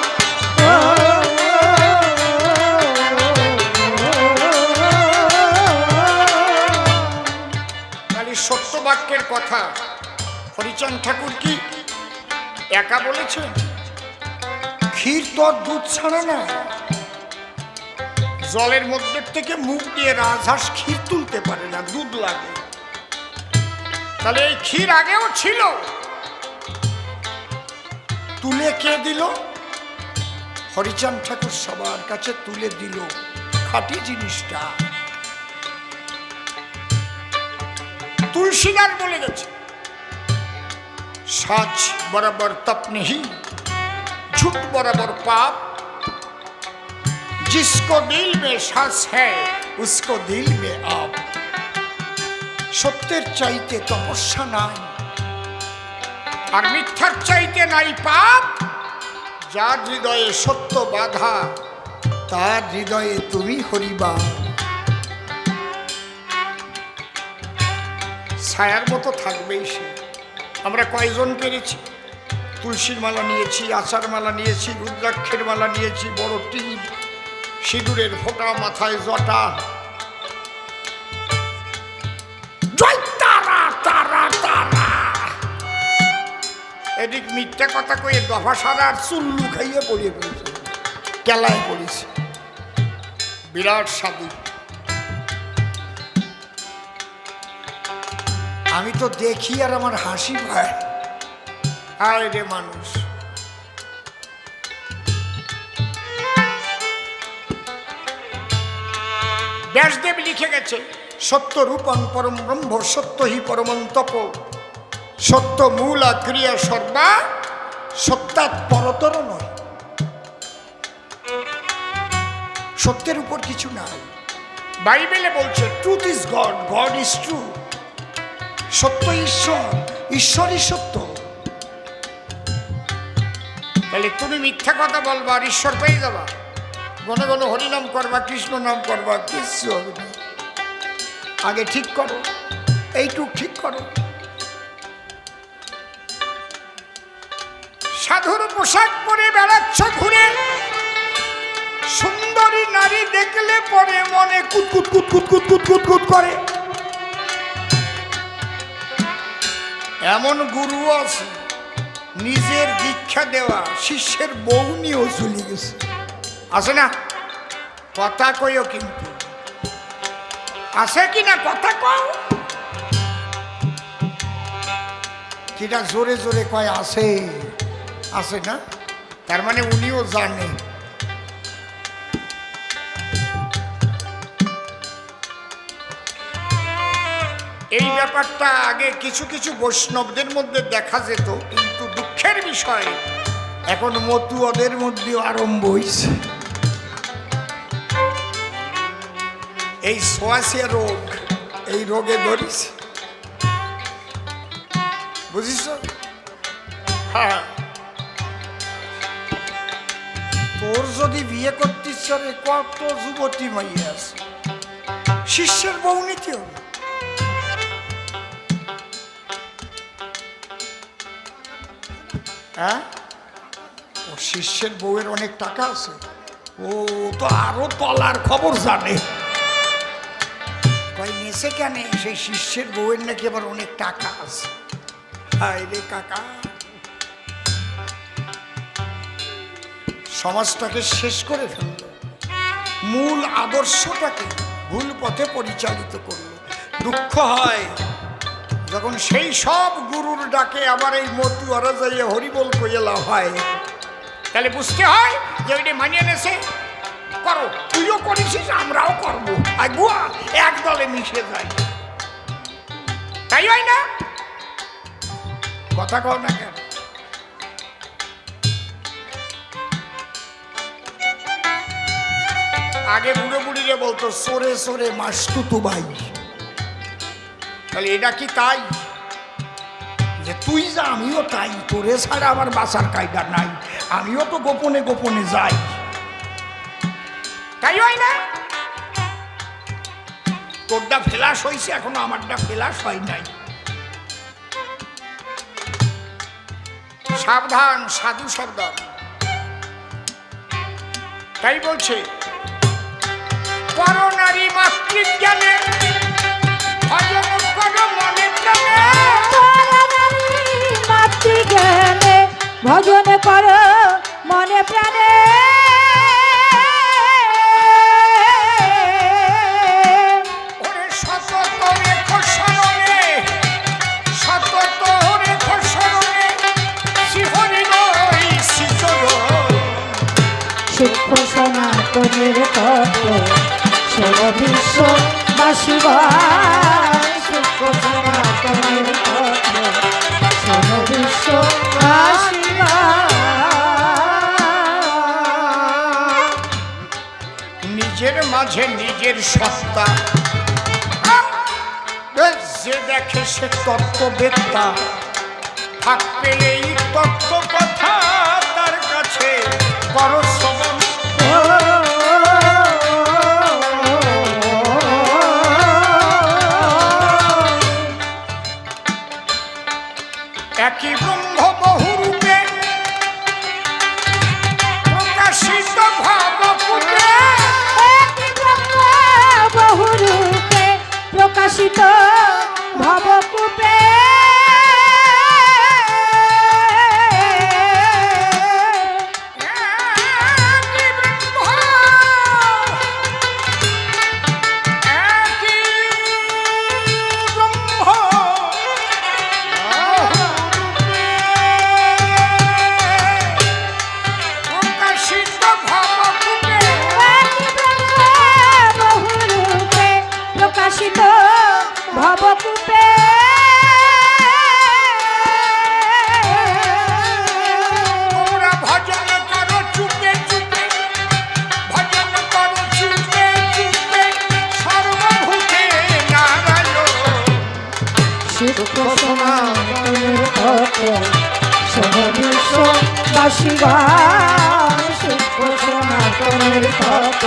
সত্য বাক্যের কথা হরিচাঁদ ঠাকুর কি একা বলেছেন? ক্ষীর তো দুধ ছাড়া না, জলের মধ্যে থেকে মুখ দিয়ে রাজহাঁস ক্ষীর তুলতে পারে না, দুধ লাগে। তাহলে এই ক্ষীর আগেও ছিল, তুলে কে দিল? হরিচাঁদ ঠাকুর সবার কাছে তুলে দিল খাঁটি জিনিসটা। तुलसीदार बोले गए सच बराबर तप नहीं, झूठ बराबर पाप, जिसको दिल में सांस है उसको दिल में आप। सत्येर चाइते तपस्या नाई और मिथ्यार चाइते नाई पाप। जार हृदये सत्य बाधा तार हृदये तुमी हरिबा। ছায়ার মতো থাকবেই সে, আমরা কয়জন পেরেছি? তুলসীর মালা নিয়েছি, আচার মালা নিয়েছি, রুদ্রাক্ষের মালা নিয়েছি, বড় টিপ, সিঁদুরের ফোঁটা, মাথায় জটা। জয় তারা তারা তারা। এদিক মিথ্যা কথা কয়ে দফা সারা আর চুল্লু খাইয়ে পড়িয়ে পড়েছে, কেলায় পড়েছে। বিরাট সাধু। আমি তো দেখি আর আমার হাসি পায়। আয় রে মানুষ। ব্যাসদেব লিখে গেছে, সত্য রূপং পরম ব্রহ্ম, সত্য হি পরমন্তপ, সত্য মূলা ক্রিয়া সর্বা, সত্যাৎ পরতর নয়। সত্যের উপর কিছু নাই। বাইবেলে বলছে truth is god, god is true. সত্য ঈশ্বর, ঈশ্বরই সত্য। তাহলে তুমি মিথ্যা কথা বলবা আর ঈশ্বর পেয়ে যাবা। ঘন ঘন হরিনাম করবা, কৃষ্ণ নাম করবা, কিছু হবে না। আগে ঠিক করো, এইটুক ঠিক করো। সাধুর পোশাক পরে বেড়াচ্ছ ঘুরে, সুন্দরী নারী দেখলে পরে মনে কুতকুত কুতকুত কুতকুত কুতকুত করে। এমন গুরু আছে নিজের দীক্ষা দেওয়া শিষ্যের বউ নিয়েও চলে গেছে, আছে না? কথা কইও কিন্তু, আছে কি না? কথা কও। কিটা জোরে জোরে কয় আছে, আছে না? তার মানে উনিও জানে। এই ব্যাপারটা আগে কিছু কিছু বৈষ্ণবদের মধ্যে দেখা যেত, কিন্তু দুঃখের বিষয় এখন মতুয়াদের মধ্যে আরম্ভ হয়েছে এই সোয়াশিয়া রোগ। এই রোগে ধরিস, বুঝিস? হ্যাঁ, তোর যদি বিয়ে করতে ইচ্ছা, কত যুবতী মাইয়া আছে, শিষ্যের বউ নিতে হবে। হ্যাঁ, ও শিষ্যের বউয়ের অনেক টাকা আছে, ও তো আরো তলার খবর জানে। কই নেছে কেন? সেই শিষ্যের বউয়ের নাকি আবার অনেক টাকা আছে। হায় রে কাকা, সমাজটাকে শেষ করে ফেলল, মূল আদর্শটাকে ভুল পথে পরিচালিত করল। দুঃখ হয় যখন সেই সব গুরুর ডাকে আবার এই মতুয়ারা যাইয়ে হরিবল কইলা হয়। তাহলে বুঝতে হয় যে ওইটা মানিয়ে নেছে, করো, তুইও করেছিস, আমরাও করবো, আগুয়া এক দলে মিশে যাই। তাই হয় না? কথা কও না কেন? আগে বুড়ো বুড়িরে বলতো সরে সরে মাসতুতু ভাই। তাহলে এটা কি তাই যে তুই যা আমিও তাই, তোরে ছাড়া আমার বাসার কায়দা নাই, আমিও তো গোপনে গোপনে যাই? তাই হয় না? তোরটা ফেলাস হয়েছে, এখনো আমারটা ফেলাস হয় নাই। সাবধান, সাধু সাবধান। তাই বলছে পরনারী মাতৃজ্ঞানে ভজন করো মনে প্রাণে, মাতৃজ্ঞানে ভজন করো মনে প্রাণে। ওরে সতত রেখো স্মরণে, সতত রেখো স্মরণে, শ্রীহরির ওই শ্রীচরণ। সূক্ষ্ম সনাতনের তত্ত্ব সব বিশ্ববাসীবার, সূক্ষ্ম সনাতনের তত্ত্ব সব বিশ্ববাসীবার। নিজের মাঝে নিজের সত্তা যে দেখে সে তত্ত্ববেত্তা, থাক পেলে এই তত্ত্ব কথা তার কাছে করো শ্রবণ। আসিবান সূক্ষ্ম সনাতনের তত্ত্ব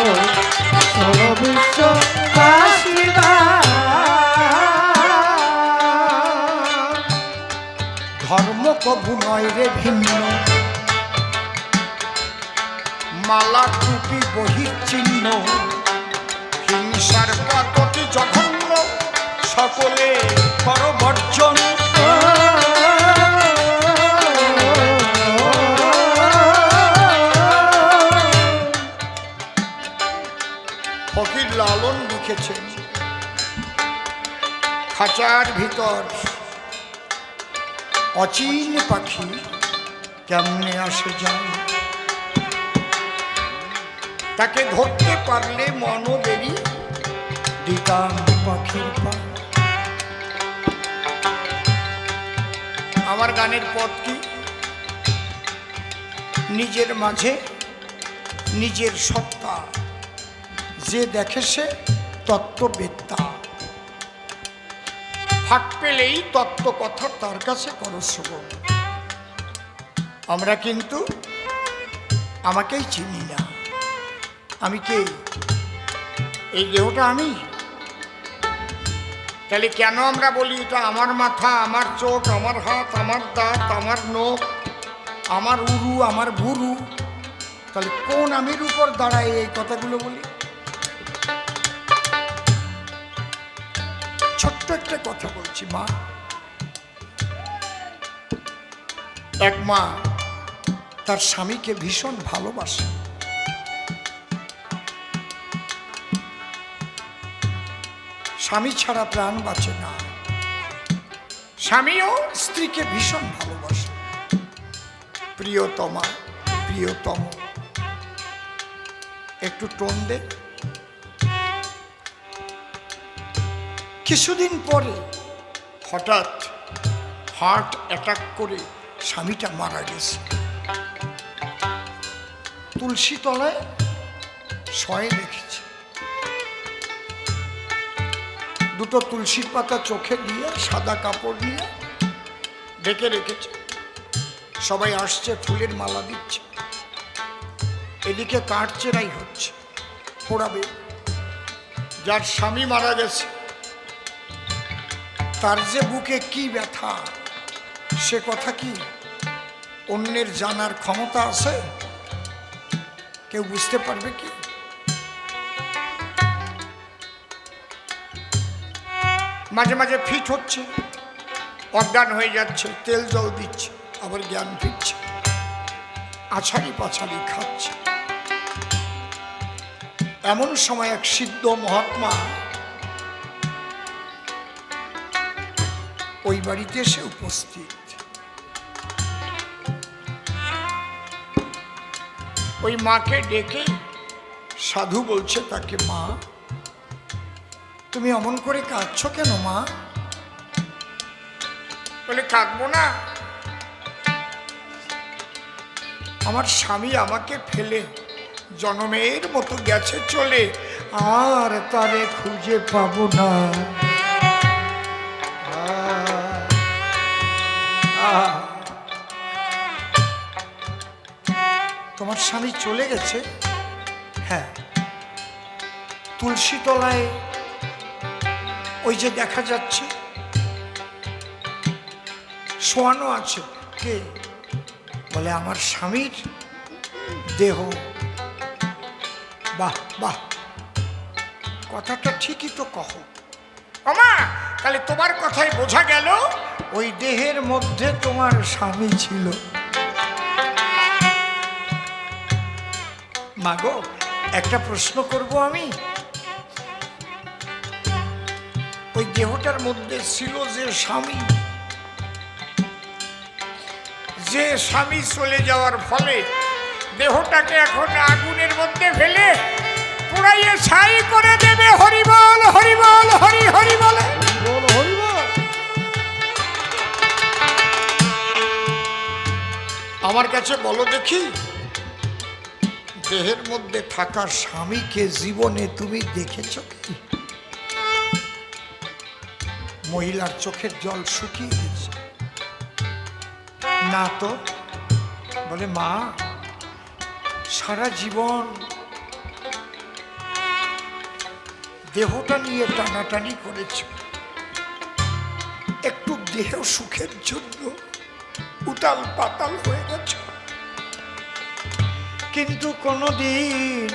শোনো বিশ্ববাসীগণ। ধর্ম কবু নয় রে ভিন্ন, মালা টুপি বহির্চিহ্ন, হিংসার পাতটি জঘন্য, সকলে পরবর্জন। ফকির লালন লিখেছেন, খাঁচার ভিতর অচিন পাখি কেমনে আসে যায়, তাকে ধরতে পারলে মনও দেরি দিতাম পাখির পা। আমার গানের পথ কি? নিজের মাঝে নিজের সত্তা যে দেখে সে তত্ত্ববেত্তা, ফাঁক পেলেই তত্ত্ব কথা তার কাছে করো শ্রবণ। আমরা কিন্তু আমাকেই চিনি না। আমি কে? এই দেহটা আমি। তাহলে কেন আমরা বলি এটা আমার মাথা, আমার চোখ, আমার হাত, আমার দাঁত, আমার নখ, আমার উরু, আমার ভুরু? তাহলে কোন আমির উপর দাঁড়ায় এই কথাগুলো বলি? ছোট্ট একটা কথা বলছি। মা, এক মা তার স্বামীকে ভীষণ ভালোবাসে। স্বামী ছাড়া প্রাণ বাঁচে না। স্বামীও স্ত্রীকে ভীষণ ভালোবাসে। প্রিয়তমা, প্রিয়তম, একটু টোন দে। কিছুদিন পরে হঠাৎ হার্ট অ্যাটাক করে স্বামীটা মারা গেছে। তুলসী তলায় শয়ে রেখেছে। দুটো তুলসীর পাতা চোখে দিয়ে সাদা কাপড় নিয়ে ঢেকে রেখেছে। সবাই আসছে, ফুলের মালা দিচ্ছে, এদিকে কাঠ চেরাই হচ্ছে, পোড়াবে। যার স্বামী মারা গেছে তার যে বুকে কি ব্যথা, সে কথা কি অন্যের জানার ক্ষমতা আছে? কেউ বুঝতে পারবে কি? মাঝে মাঝে ফিট হচ্ছে, অজ্ঞান হয়ে যাচ্ছে, তেল জল দিচ্ছে, আবার জ্ঞান ফিরছে, আছাড়ি পাছাড়ি খাচ্ছে। এমন সময় এক সিদ্ধ মহাত্মা ওই বাড়িতে এসে উপস্থিত। ওই মাকে ডেকে সাধু বলছে তাকে, মা তুমি অমন করে কাঁদছো কেন মা? বলে, কাঁদবো না, আমার স্বামী আমাকে ফেলে জনমের মতো গেছে চলে, আর তারে খুঁজে পাবো না। তোমার স্বামী চলে গেছে? হ্যাঁ, তুলসী তলায় ওই যে দেখা যাচ্ছে শোয়ানো আছে। কে? বলে, আমার স্বামীর দেহ। বাহ বাহ, কথাটা ঠিকই তো কহ। আমা, তাহলে তোমার কথাই বোঝা গেল ওই দেহের মধ্যে তোমার স্বামী ছিল। মাগো, একটা প্রশ্ন করব আমি। ওই দেহটার মধ্যে ছিল যে স্বামী, যে স্বামী চলে যাওয়ার ফলে দেহটাকে এখন আগুনের মধ্যে ফেলে পুড়াইয়ে ছাই করে দেবে। হরি বল, হরি বল, হরি হরি বলে। আমার কাছে বলো দেখি, দেহের মধ্যে থাকা স্বামীকে জীবনে তুমি দেখেছ কি? মহিলার চোখের জল শুকিয়ে গেছে। না তো, বলে মা সারা জীবন দেহটা নিয়ে টানাটানি করেছ, একটু দেহ সুখের জন্য উতাল পাতাল হয়ে গেছ, কিন্তু কোনোদিন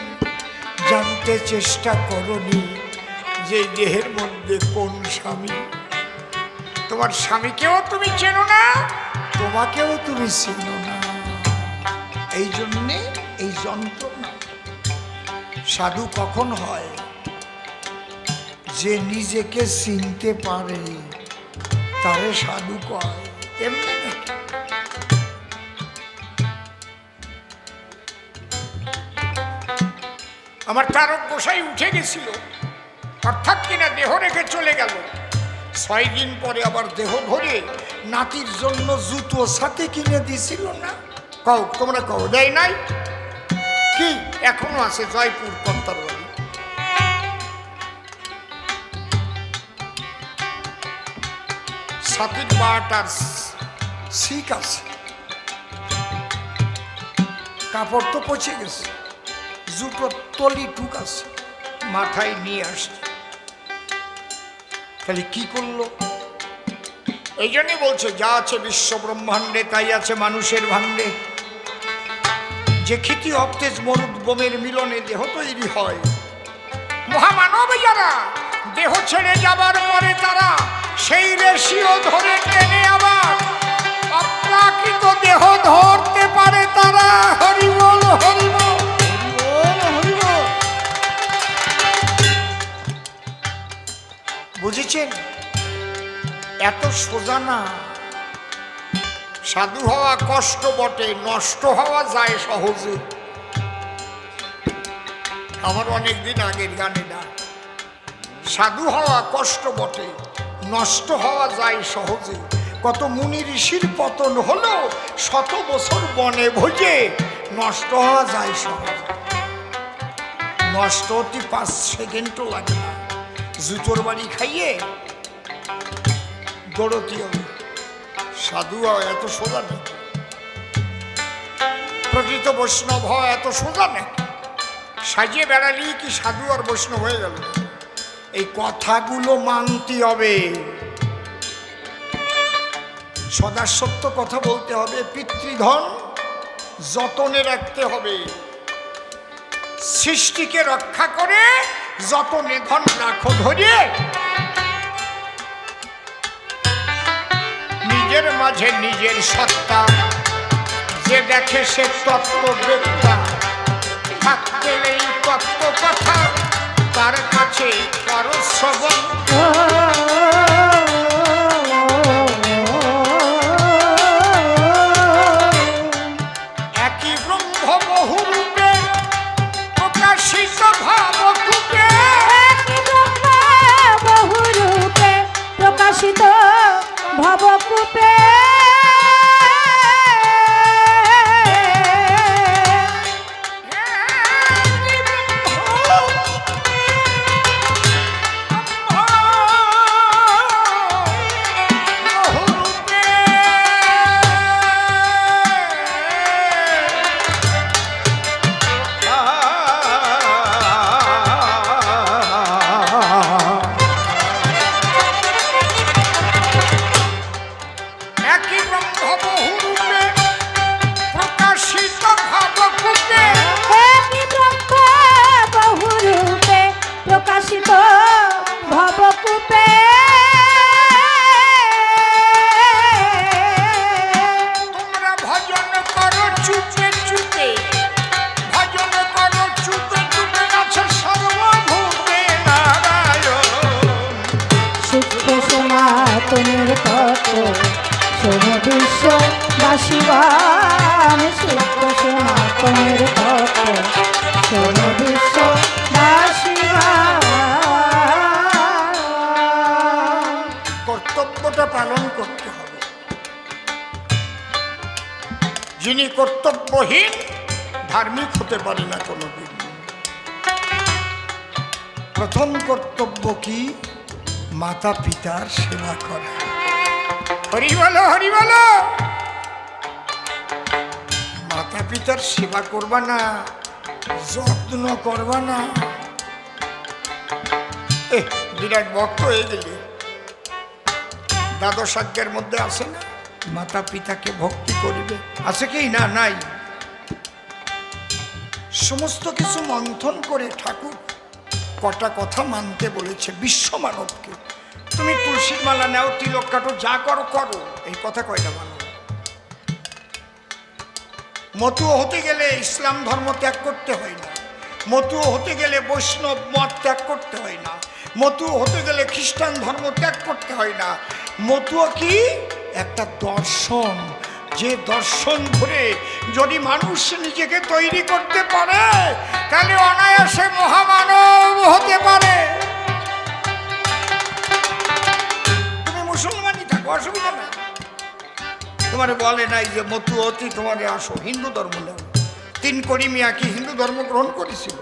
জানতে চেষ্টা করনি যে দেহের মধ্যে কোন স্বামী। তোমার স্বামীকেও তুমি চেনো না, তোমাকেও তুমি চেনো না। এই জন্যে এই যন্ত্রণা। সাধু কখন হয়? যে নিজেকে চিনতে পারে তারে সাধু কয়। এমনি নাকি? আমার তারক গোসাই উঠে গেছিল, অর্থাৎ কিনা দেহ রেখে চলে গেল। 6 দিন পরে আবার দেহ ধরে নাতির জন্য জুতো সাথে কিনে দিছিল না? কও, তোমরা কও, দেয় নাই? কি এখনো আছে জয়পুর কর্তার বাড়ি। সাতির বাট আর শিক আছে, কাপড় তো পচে গেছে, জুতো তলি টুক আছে, মাথায় নিয়ে আসছে। তাহলে কি করলো? এই জন্যই বলছে যা আছে বিশ্ব ব্রহ্মাণ্ডে তাই আছে মানুষের ভাণ্ডে। যে ক্ষিতি অবতেজ মরুদ্গমের মিলনে দেহ তৈরি হয়। মহামানব যারা দেহ ছেড়ে যাবার পরে তারা সেই রেশিও ধরে টেনে আবার অপ্রাকৃত দেহ ধরতে পারে তারা। হরিবল হরিবল হরিবল। বুঝেছেন? এত সোজা না। সাধু হওয়া কষ্ট বটে, নষ্ট হওয়া যায় সহজে। আমার অনেকদিন আগের গানে না, সাধু হওয়া কষ্ট বটে, নষ্ট হওয়া যায় সহজে। কত মুনি ঋষির পতন হলো, 100 বছর বনে ভোজে, নষ্ট হওয়া যায় সহজে। নষ্ট হতে 5 সেকেন্ডও লাগে না। জুতোর বাড়ি খাইয়ে দৌড়তি হবে। সাধু হওয়া এত সোজা নাকি? প্রকৃত বৈষ্ণব হওয়া এত সোজা নাকি? সাজিয়ে বেড়ালি কি সাধু আর বৈষ্ণব হয়ে গেল? এই কথাগুলো মানতে হবে, সদা সত্য কথা বলতে হবে, পিতৃধন যতনে রাখতে হবে। সৃষ্টিকে রক্ষা করে যতনে ধন রাখো ধরে। নিজের মাঝে নিজের সত্তা যে দেখে সে তত্ত্ববেত্তা। থাকতে নেই তত্ত্ব কথা, তার কাছে কারো শ্রবণ। একই ব্রহ্ম বহুরূপে প্রকাশিত ভাবকূপে। একই ব্রহ্ম বহুরূপে প্রকাশিত ভবকূপে। সনাতনের তত্ত্ব শোনো বিশ্ববাসীগণ। শুদ্ধ সনাতনের তত্ত্ব শোনো বিশ্ববাসীগণ। কর্তব্যটা পালন করতে হবে। যিনি কর্তব্যহীন ধার্মিক হতে পারে না কোনোদিন। প্রথম কর্তব্য কি? মাতা পিতার সেবা করা। হরি বলো হরি বলো। মাতা পিতার সেবা করবা না, যত্ন করবা না? বিরাট ভক্ত হয়ে গেলে দ্বাদশ আজ্ঞার মধ্যে আছে না, মাতা পিতাকে ভক্তি করিবে, আছে কি না? নাই। সমস্ত কিছু মন্থন করে ঠাকুর কটা কথা মানতে বলেছে বিশ্ব মানবকে। তুমি তুলসীর মালা নাও, তিলক কাটো, যা করো করো, এই কথা কয়টা মানো? মতুয়া হতে গেলে ইসলাম ধর্ম ত্যাগ করতে হয় না, মতুয়া হতে গেলে বৈষ্ণব মত ত্যাগ করতে হয় না, মতুয়া হতে গেলে খ্রিস্টান ধর্ম ত্যাগ করতে হয় না। মতুয়া কি? একটা দর্শন, যে দর্শন ধরে যদি মানুষ নিজেকে তৈরি করতে পারে তাহলে অনায়াসে মহামানব হতে পারে। তুমি মুসলমানই থাকো, অসুবিধা নাই। তোমার বলে নাই যে মতুয়তি তোমার আসো হিন্দু ধর্ম নাও। তিন করি মিয়া কি হিন্দু ধর্ম গ্রহণ করেছিল?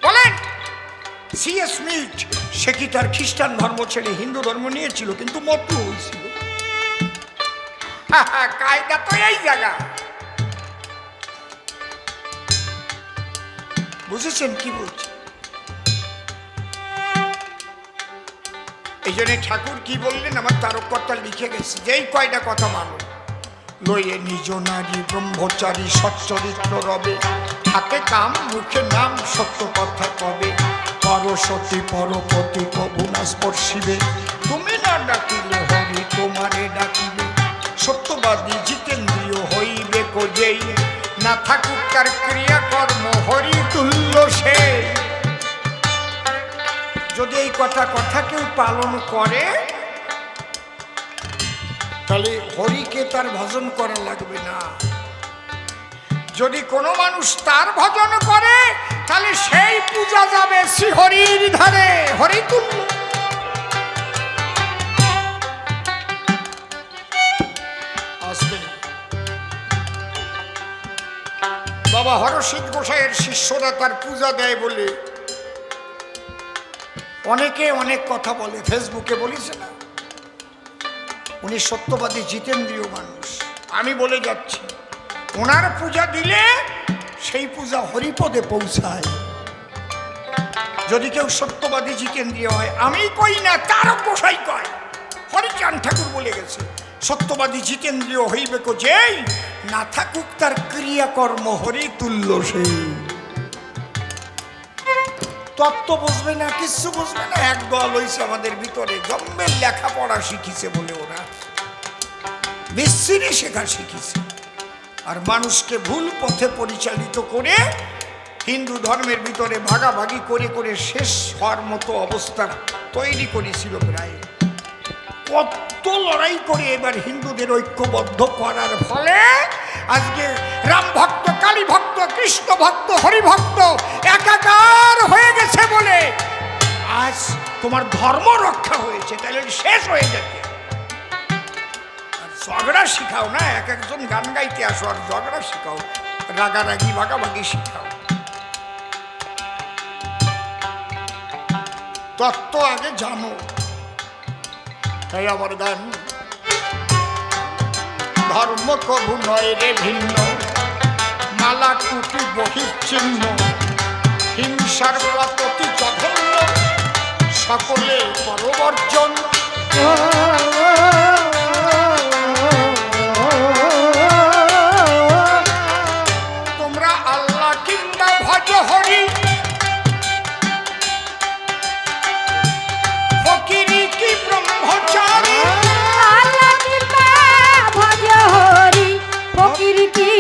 বলেন। সিএস মিট সে কি তার খ্রিস্টান ধর্ম ছেড়ে হিন্দু ধর্ম নিয়েছিল, কিন্তু মতু হয়েছিল। কায়দা তো এই জায়গা। বুঝেছেন কি বলছে? এই জন্য ঠাকুর কি বললেন, আমার তারককর্তা লিখে গেছে, যেই কয়টা কথা মানো। লয়ে নিজ নারী ব্রহ্মচারী সচ্চরিত্র রবে, হাতে কাম মুখে নাম সত্য কথা কবে, পরসতী পরপতি কবু না স্পর্শিবে, তুমি না ডাকিলে হরি তোমারে ডাকিবে, সত্যবাদী জিতেন্দ্রিয় হইবে কোজেই, না থাকুক তার ক্রিয়াকর্ম হরি তুল্য সে। যদি এই কথা কেউ পালন করে তাহলে হরিকে তার ভজন করা লাগবে না। যদি কোনো মানুষ তার ভজন করে তাহলে সেই পূজা যাবে শ্রী হরির ধারে, হরি তুল্য। বাবা হরসিদ্ধ গোসাইয়ের শিষ্যরা তার পূজা দেয় বলে অনেকে অনেক কথা বলে, ফেসবুকে বলিছে না। উনি সত্যবাদী জিতেন্দ্রীয় মানুষ। আমি বলে যাচ্ছি, ওনার পূজা দিলে সেই পূজা হরিপদে পৌঁছায়। যদি কেউ সত্যবাদী জিতেন্দ্রীয় হয়, আমি কই না, তারক গোসাই কয়, হরিচাঁদ ঠাকুর বলে গেছে, সত্যবাদী জিতেন্দ্রীয় হইবে কো যেই, না থাকুক তার ক্রিয়াকর্ম হরি তুল্য সেই। তত্ত্ব বুঝবে না, কিচ্ছু বুঝবে না। এক দল হইছে আমাদের ভিতরে, জম্মের লেখাপড়া শিখিছে বলে ওরা বিচ্ছিরি শেখা শিখিছে, আর মানুষকে ভুল পথে পরিচালিত করে হিন্দু ধর্মের ভিতরে ভাগাভাগি করে করে শেষ হওয়ার মতো অবস্থা তৈরি করেছিল। প্রায় কত লড়াই করে এবার হিন্দুদের ঐক্যবদ্ধ করার ফলে আজকে রাম ভক্ত, কালী ভক্ত, কৃষ্ণ ভক্ত, হরি ভক্ত একাকার হয়ে গেছে বলে আজ তোমার ধর্ম রক্ষা হয়েছে, তাহলে শেষ হয়ে যাবে। আর ঝগড়া শিখাও না, এক একজন গান গাইতে আসো আর ঝগড়া শিখাও, রাগারাগি ভাগাভাগি শিখাও। তত্ত্ব আগে জানো, তাই আমার গান। ধর্ম কবু নয় রে ভিন্ন, মালা টুপি বহিশ্চিহ্ন, হিংসার পতি জঘন্য, সকলে পরবর্জন। তোমরা আল্লাহ কিংবা ভজ হরি, ফকিরি কি ব্রহ্মচারী, আল্লাহ কিংবা ভজ হরি, ফকির কি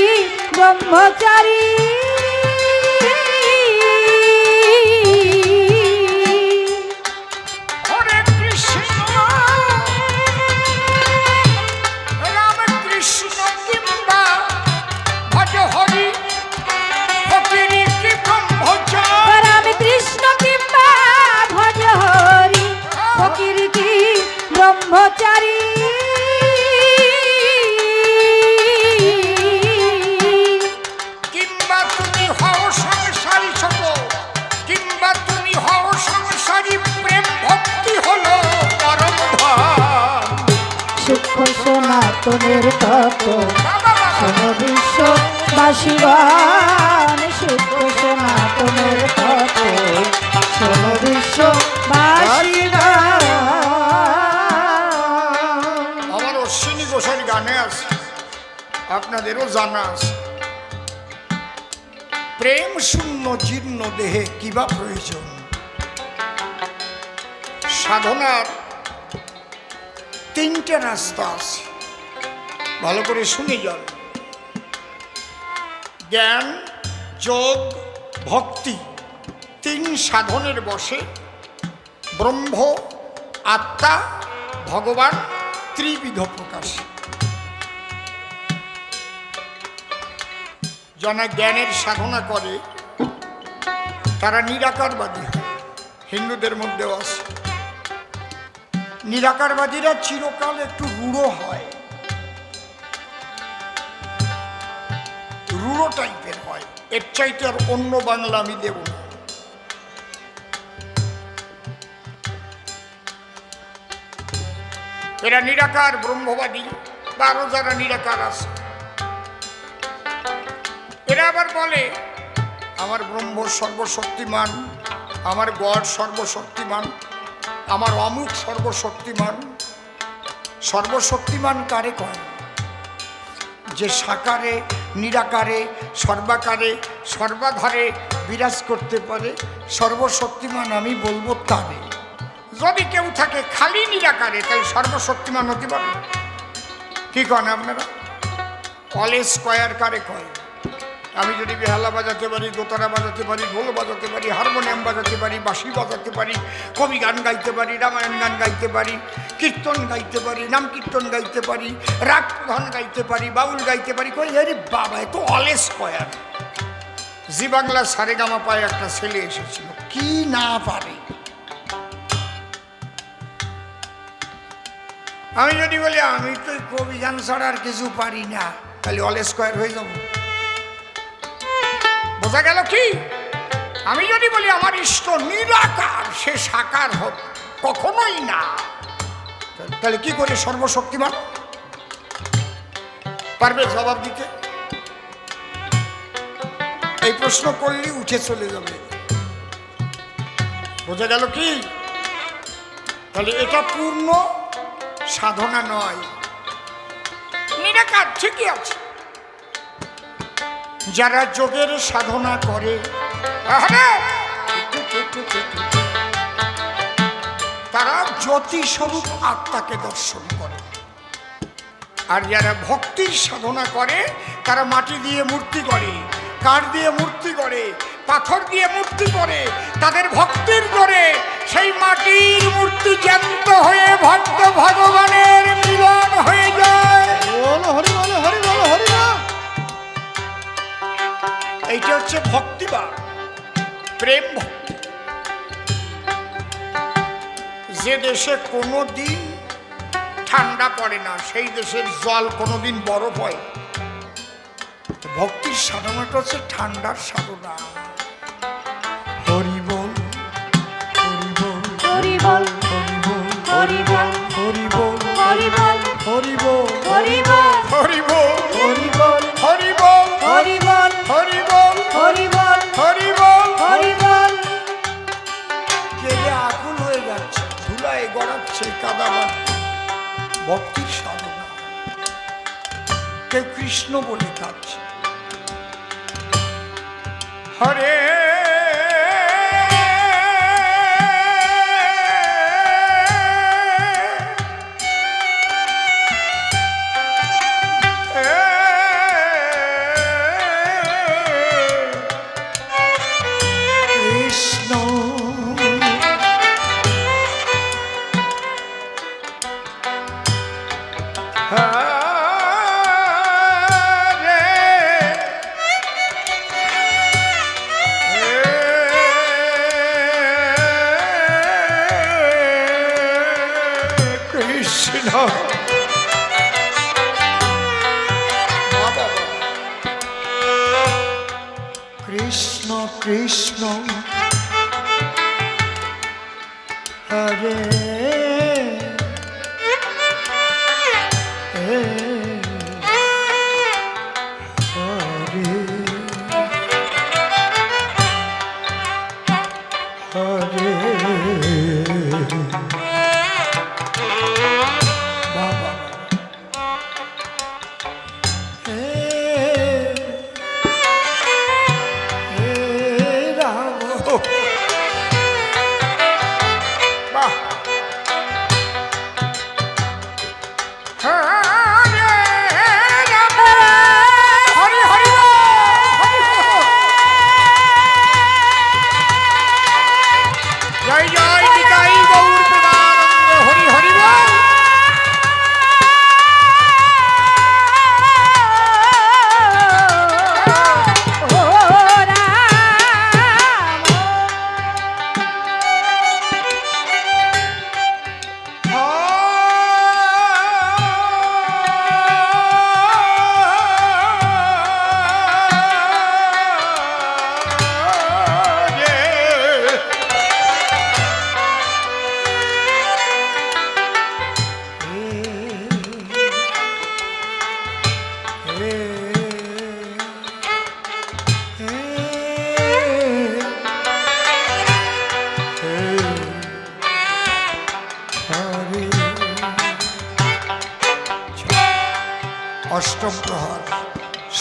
ব্রহ্মচারী। হরে কৃষ্ণ রাম কৃষ্ণ কিংবা ভজ হরি, ফকিরি কি ব্রহ্মচারী। রাম কৃষ্ণ কিংবা ভজ হরি, ফকির কি ব্রহ্মচারী। কিংবা বাসিগান শিল্প সনাতনের তত শোনো বিশ্ব বাসিগান। আমার অশ্বিনী ঘোষের গানে আছে, আপনাদেরও জানা আছে, প্রেম শূন্য জীর্ণ দেহে কিবা প্রয়োজন। সাধনার তিনটে রাস্তা আছে, ভালো করে শুনে যান। জ্ঞান, যোগ, ভক্তি, তিন সাধনের বসে ব্রহ্ম, আত্মা, ভগবান ত্রিবিধ প্রকাশ। যারা জ্ঞানের সাধনা করে তারা নিরাকারবাদী হয়, হিন্দুদের মধ্যেও আছে। নিরাকারবাদীরা চিরকাল একটু রূঢ় হয়, রূঢ় টাইপের হয়, এর চাইতে আর অন্য বাংলা আমি দেব না। এরা নিরাকার ব্রহ্মবাদী বা আরো যারা নিরাকার আছে, এরা আবার বলে আমার ব্রহ্ম সর্বশক্তিমান, আমার গড সর্বশক্তিমান, আমার অমুক সর্বশক্তিমান। সর্বশক্তিমান কারে কয়? যে সাকারে, নিরাকারে, সর্বাকারে, সর্বাধারে বিরাজ করতে পারে, সর্বশক্তিমান আমি বলবো তারে। যদি কেউ থাকে খালি নিরাকারে, তাই সর্বশক্তিমান হতে পারে? কি কন আপনারা? অল স্কয়ার কারে কয়? আমি যদি বেহালা বাজাতে পারি, দোতারা বাজাতে পারি, ঢোল বাজাতে পারি, হারমোনিয়াম বাজাতে পারি, বাঁশি বাজাতে পারি, কবি গান গাইতে পারি, রামায়ণ গান গাইতে পারি, কীর্তন গাইতে পারি, নাম কীর্তন গাইতে পারি, রাগ প্রধান গাইতে পারি, বাউল গাইতে পারি, কই আরে বাবা এ তো অল স্কয়ার। জি বাংলা সারেগামা পায় একটা ছেলে এসেছিল, কি না পারে। আমি যদি বলি আমি তো কবি গান ছাড়া আর কিছু পারি না, তাহলে অল স্কয়ার হয়ে যাবো। বোঝা গেল কি? আমি যদি বলি আমার ইষ্ট নিরাকার, সে সাকার হোক, কখনোই না, তাহলে কি করে সর্বশক্তিমান? পারবে জবাব দিতে? এই প্রশ্ন করলে উঠে চলে যাবে। বোঝা গেল কি? তাহলে এটা পূর্ণ সাধনা নয়। নিরাকার ঠিকই আছে, যারা যোগের সাধনা করে তারা জ্যোতি স্বরূপ আত্মাকে দর্শন করে, আর যারা ভক্তির সাধনা করে তারা মাটি দিয়ে মূর্তি করে, কাঠ দিয়ে মূর্তি করে, পাথর দিয়ে মূর্তি করে। তাদের ভক্তির জোরে সেই মাটির মূর্তি জ্যান্ত হয়ে ভক্ত ভগবানের মিলন হয়ে যায়। এইটা হচ্ছে ভক্তিবাদ, প্রেম ভক্তি। যে দেশে কোনো দিন ঠান্ডা পড়ে না, সেই দেশের জল কোনোদিন বরফ হয়। ভক্তির সাধনাটা হচ্ছে ঠান্ডার সাধনা। হরি বল, হরি বল, হরি বল, হরি বল, হরি বল, হরি বল, হরি বল, হরি বল, হরি বল, হরি বল, হরি বল, হরি বল, হরি বল, হরি বল, হরি বল, হরি বল। কেড়ে আকুল হয়ে যাচ্ছে, ধুলায় গড়াচ্ছে কাদাবাদ। ভক্তির সাধনা। কেউ কৃষ্ণ বলে কাঁদছে, হরে কৃষ্ণ, কৃষ্ণ, কৃষ্ণ কৃষ্ণ হরে হরে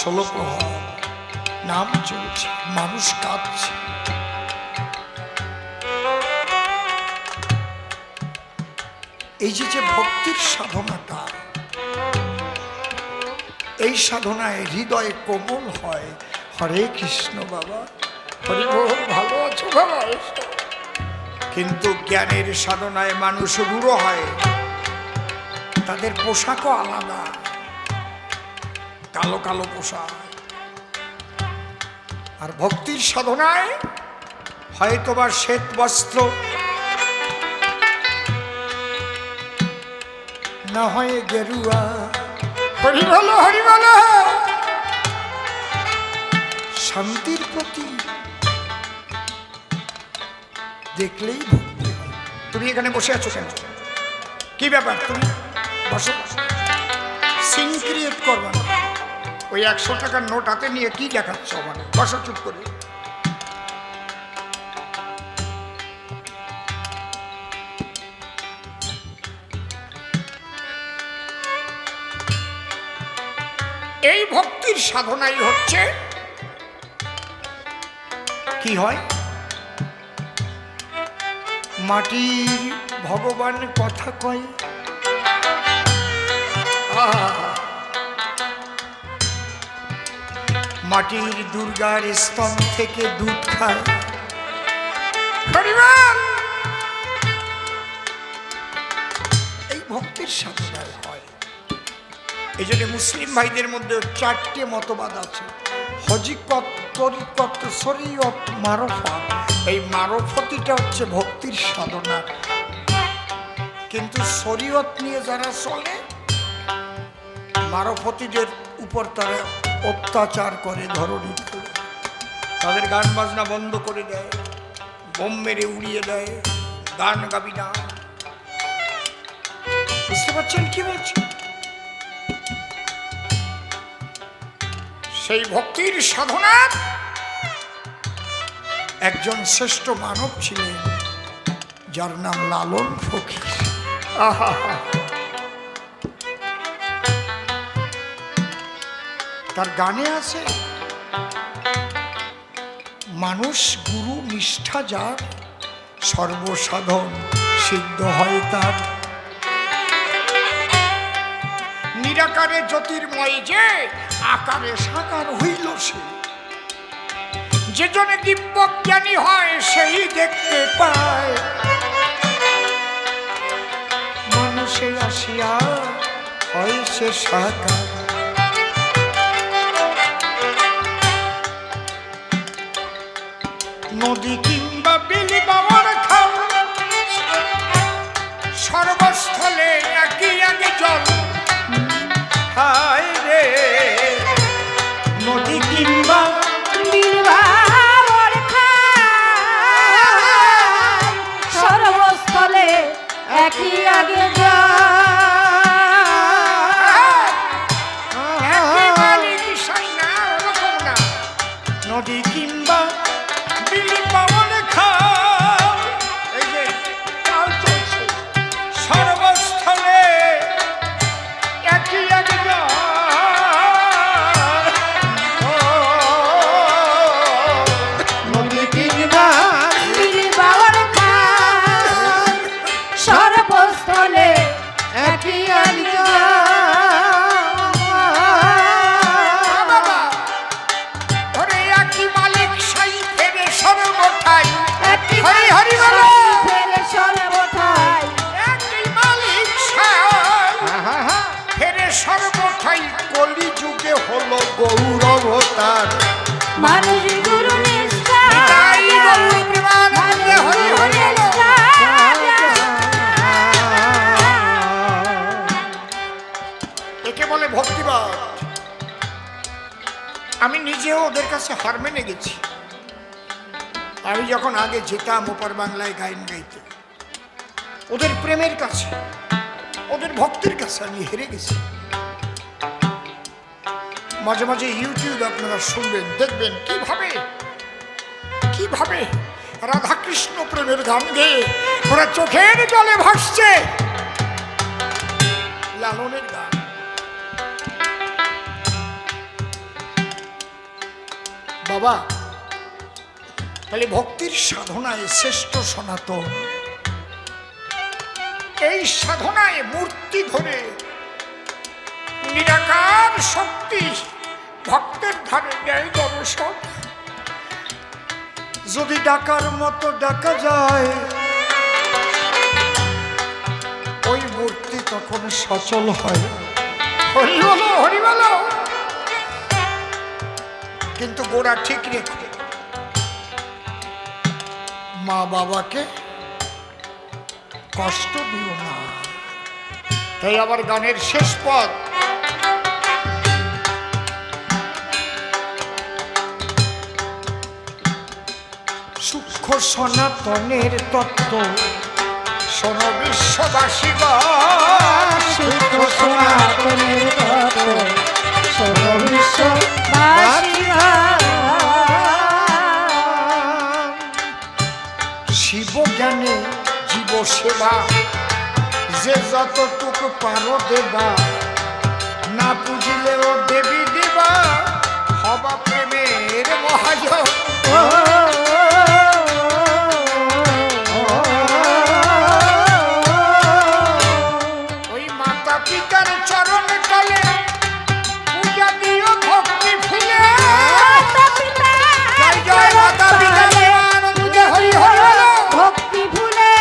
16 প্রহর নাম চলছে, মানুষ কাঁদছে। এই যে ভক্তির সাধনাটা, এই সাধনায় হৃদয় কোমল হয়। হরে কৃষ্ণ বাবা, হরি বল, ভালো আছো বাবা? কিন্তু জ্ঞানের সাধনায় মানুষ রূঢ় হয়, তাদের পোশাকও আলাদা, কালো কালো পোশাক। আর ভক্তির সাধনায় হয়তো বা শ্বেত বস্ত্র, না হয় গেরুয়া। হরি বলো, হরি বলো। শান্তির প্রতি দেখলেই ভক্তি হয়। তুমি এখানে বসে আছো কেন? কি ব্যাপার? তুমি বসো, সিন ক্রিয়েট করবা না। ওই 100 টাকার নোট হাতে নিয়ে কি দেখাচ্ছ আমার? বসো চুপ করে। এই ভক্তির সাধনাই হচ্ছে কি হয়, মাটির ভগবান কথা কয়, মাটির দুর্গার স্তন থেকে দুধ খায়। এই ভক্তির সাধনায় হয়। এই জন্য মুসলিম ভাইদের মধ্যে 4টে মতবাদ আছে, হজিকত, তরিকত, শরীয়ত, মারফত। এই মারফতিটা হচ্ছে ভক্তির সাধনা। কিন্তু শরীয়ত নিয়ে যারা চলে, মারফতিদের উপর তারা অত্যাচার করে, ধরণী করে, তাদের গান বাজনা বন্ধ করে দেয়, বোম মেরে উড়িয়ে দেয়, গান গাবি না। বুঝতে পারছেন কি বলছি? সেই ভক্তির সাধনার একজন শ্রেষ্ঠ মানব ছিলেন, যার নাম লালন ফকির। তার গানে আছে, মানুষ গুরু নিষ্ঠা যার, সর্বসাধন সিদ্ধ হয় তার। নিরাকারে জ্যোতির্ময় যে, আকারে সাকার হইল সে। যে জনে দিব্য জ্ঞানী হয়, সেই দেখতে পায়। মানুষে আসিয়া হয় সে সাকার। নদী কিংবা বিলি বাবার খাল, সর্বস্থলে একই আগে জল। হায় রে, নদী কিংবা বিলবাবর খাল, সর্বস্থলে একই আগে নদী কিংবা বিলি বাবার খাল। এই যে কাল চলছে, সর্বস্থলে একই আগে নদী কিংবা বিলবাবর খাল, সর্বস্থলে একই আগে হরি হরি বলো। ফেরে সর্বঠাই, একই মালিক ফেরে সর্বঠাই। কলি যুগে হলো গৌরব তার, মানুষ গুরু নিষ্ঠা। তাই গৌর প্রেমানন্দে হরি হরি বলো। একে বলে ভক্তিবাদ। আমি নিজেও ওদের কাছে হার মেনে গেছি। আমি যখন আগে যেতাম ওপার বাংলায় গান গাইতে, ওদের প্রেমের কাছে, ওদের ভক্তির কাছে আমি হেরে গেছি। মাঝে মাঝে ইউটিউবে আপনারা শুনবেন, দেখবেন কিভাবে কিভাবে রাধাকৃষ্ণ প্রেমের গান গেয়ে ওরা চোখের জলে ভাসছে। লালনের গান, বাবা, তাহলে ভক্তির সাধনায় শ্রেষ্ঠ সনাতন, এই সাধনায় মূর্তি ধরে নিরাকার শক্তি ভক্তের ধারে নেয় দর্শন। যদি ডাকার মতো ডাকা যায় ওই মূর্তি তখন সচল হয়। হরি বলো, হরি বলো। কিন্তু গোড়া ঠিক রেখো, মা বাবাকে কষ্ট দিও না। তাই আবার গানের শেষ পদ, সূক্ষ্ম সনাতনের তত্ত্ব শোনো বিশ্ববাসীগণ, সূক্ষ্ম সনাতনের তত্ত্ব শোনো বিশ্ববাসীগণ। শিব জ্ঞানে জীব সেবা যে যতটুকু পারো দেবা, না পুজিলেও দেবী দেবা হবা প্রেমের মহাজন। ওই মাতা পিতার চরণ তলে পূজা দিও ভক্তি ফুলে। জয় জয় মাতা পিতা আনন্দ হরি হরি বলো। ভক্তি ভুলে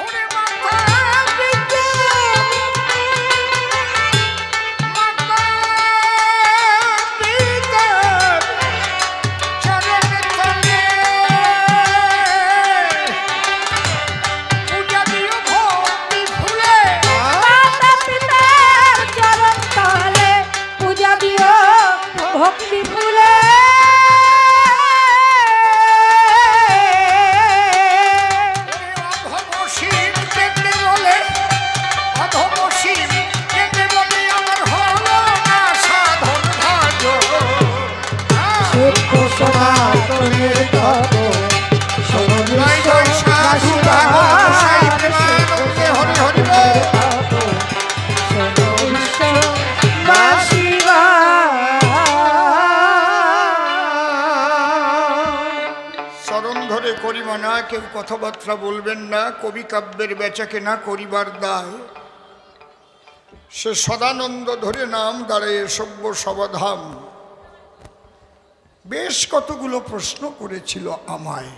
ওরে মাতা পিতা, মাতা পিতার চরণ তলে পূজা দিও ভক্তি ফুলে। মাতা পিতার চরণ তলে পূজা দিও ভক্তি ভুলে। অধমসীম কেঁদে বলে, অধমসীম কেঁদে বলে আমার হলো না সাধন ভজন। সূক্ষ্ম সনাতনের তত্ত্ব শোনো জয় জয় সাধু ভাগবত গোসাই প্রেমানন্দে হরি হরি বল। শোনো চরণ ধরে করিমানা, কেউ কথাবার্তা বলবেন না। কবি কাব্যের বেচাকে না করিবার দায়, সে সদানন্দ ধরে নাম দাঁড়ায় সভ্য সবাধাম। বেশ কতগুলো প্রশ্ন করেছিল আমায়।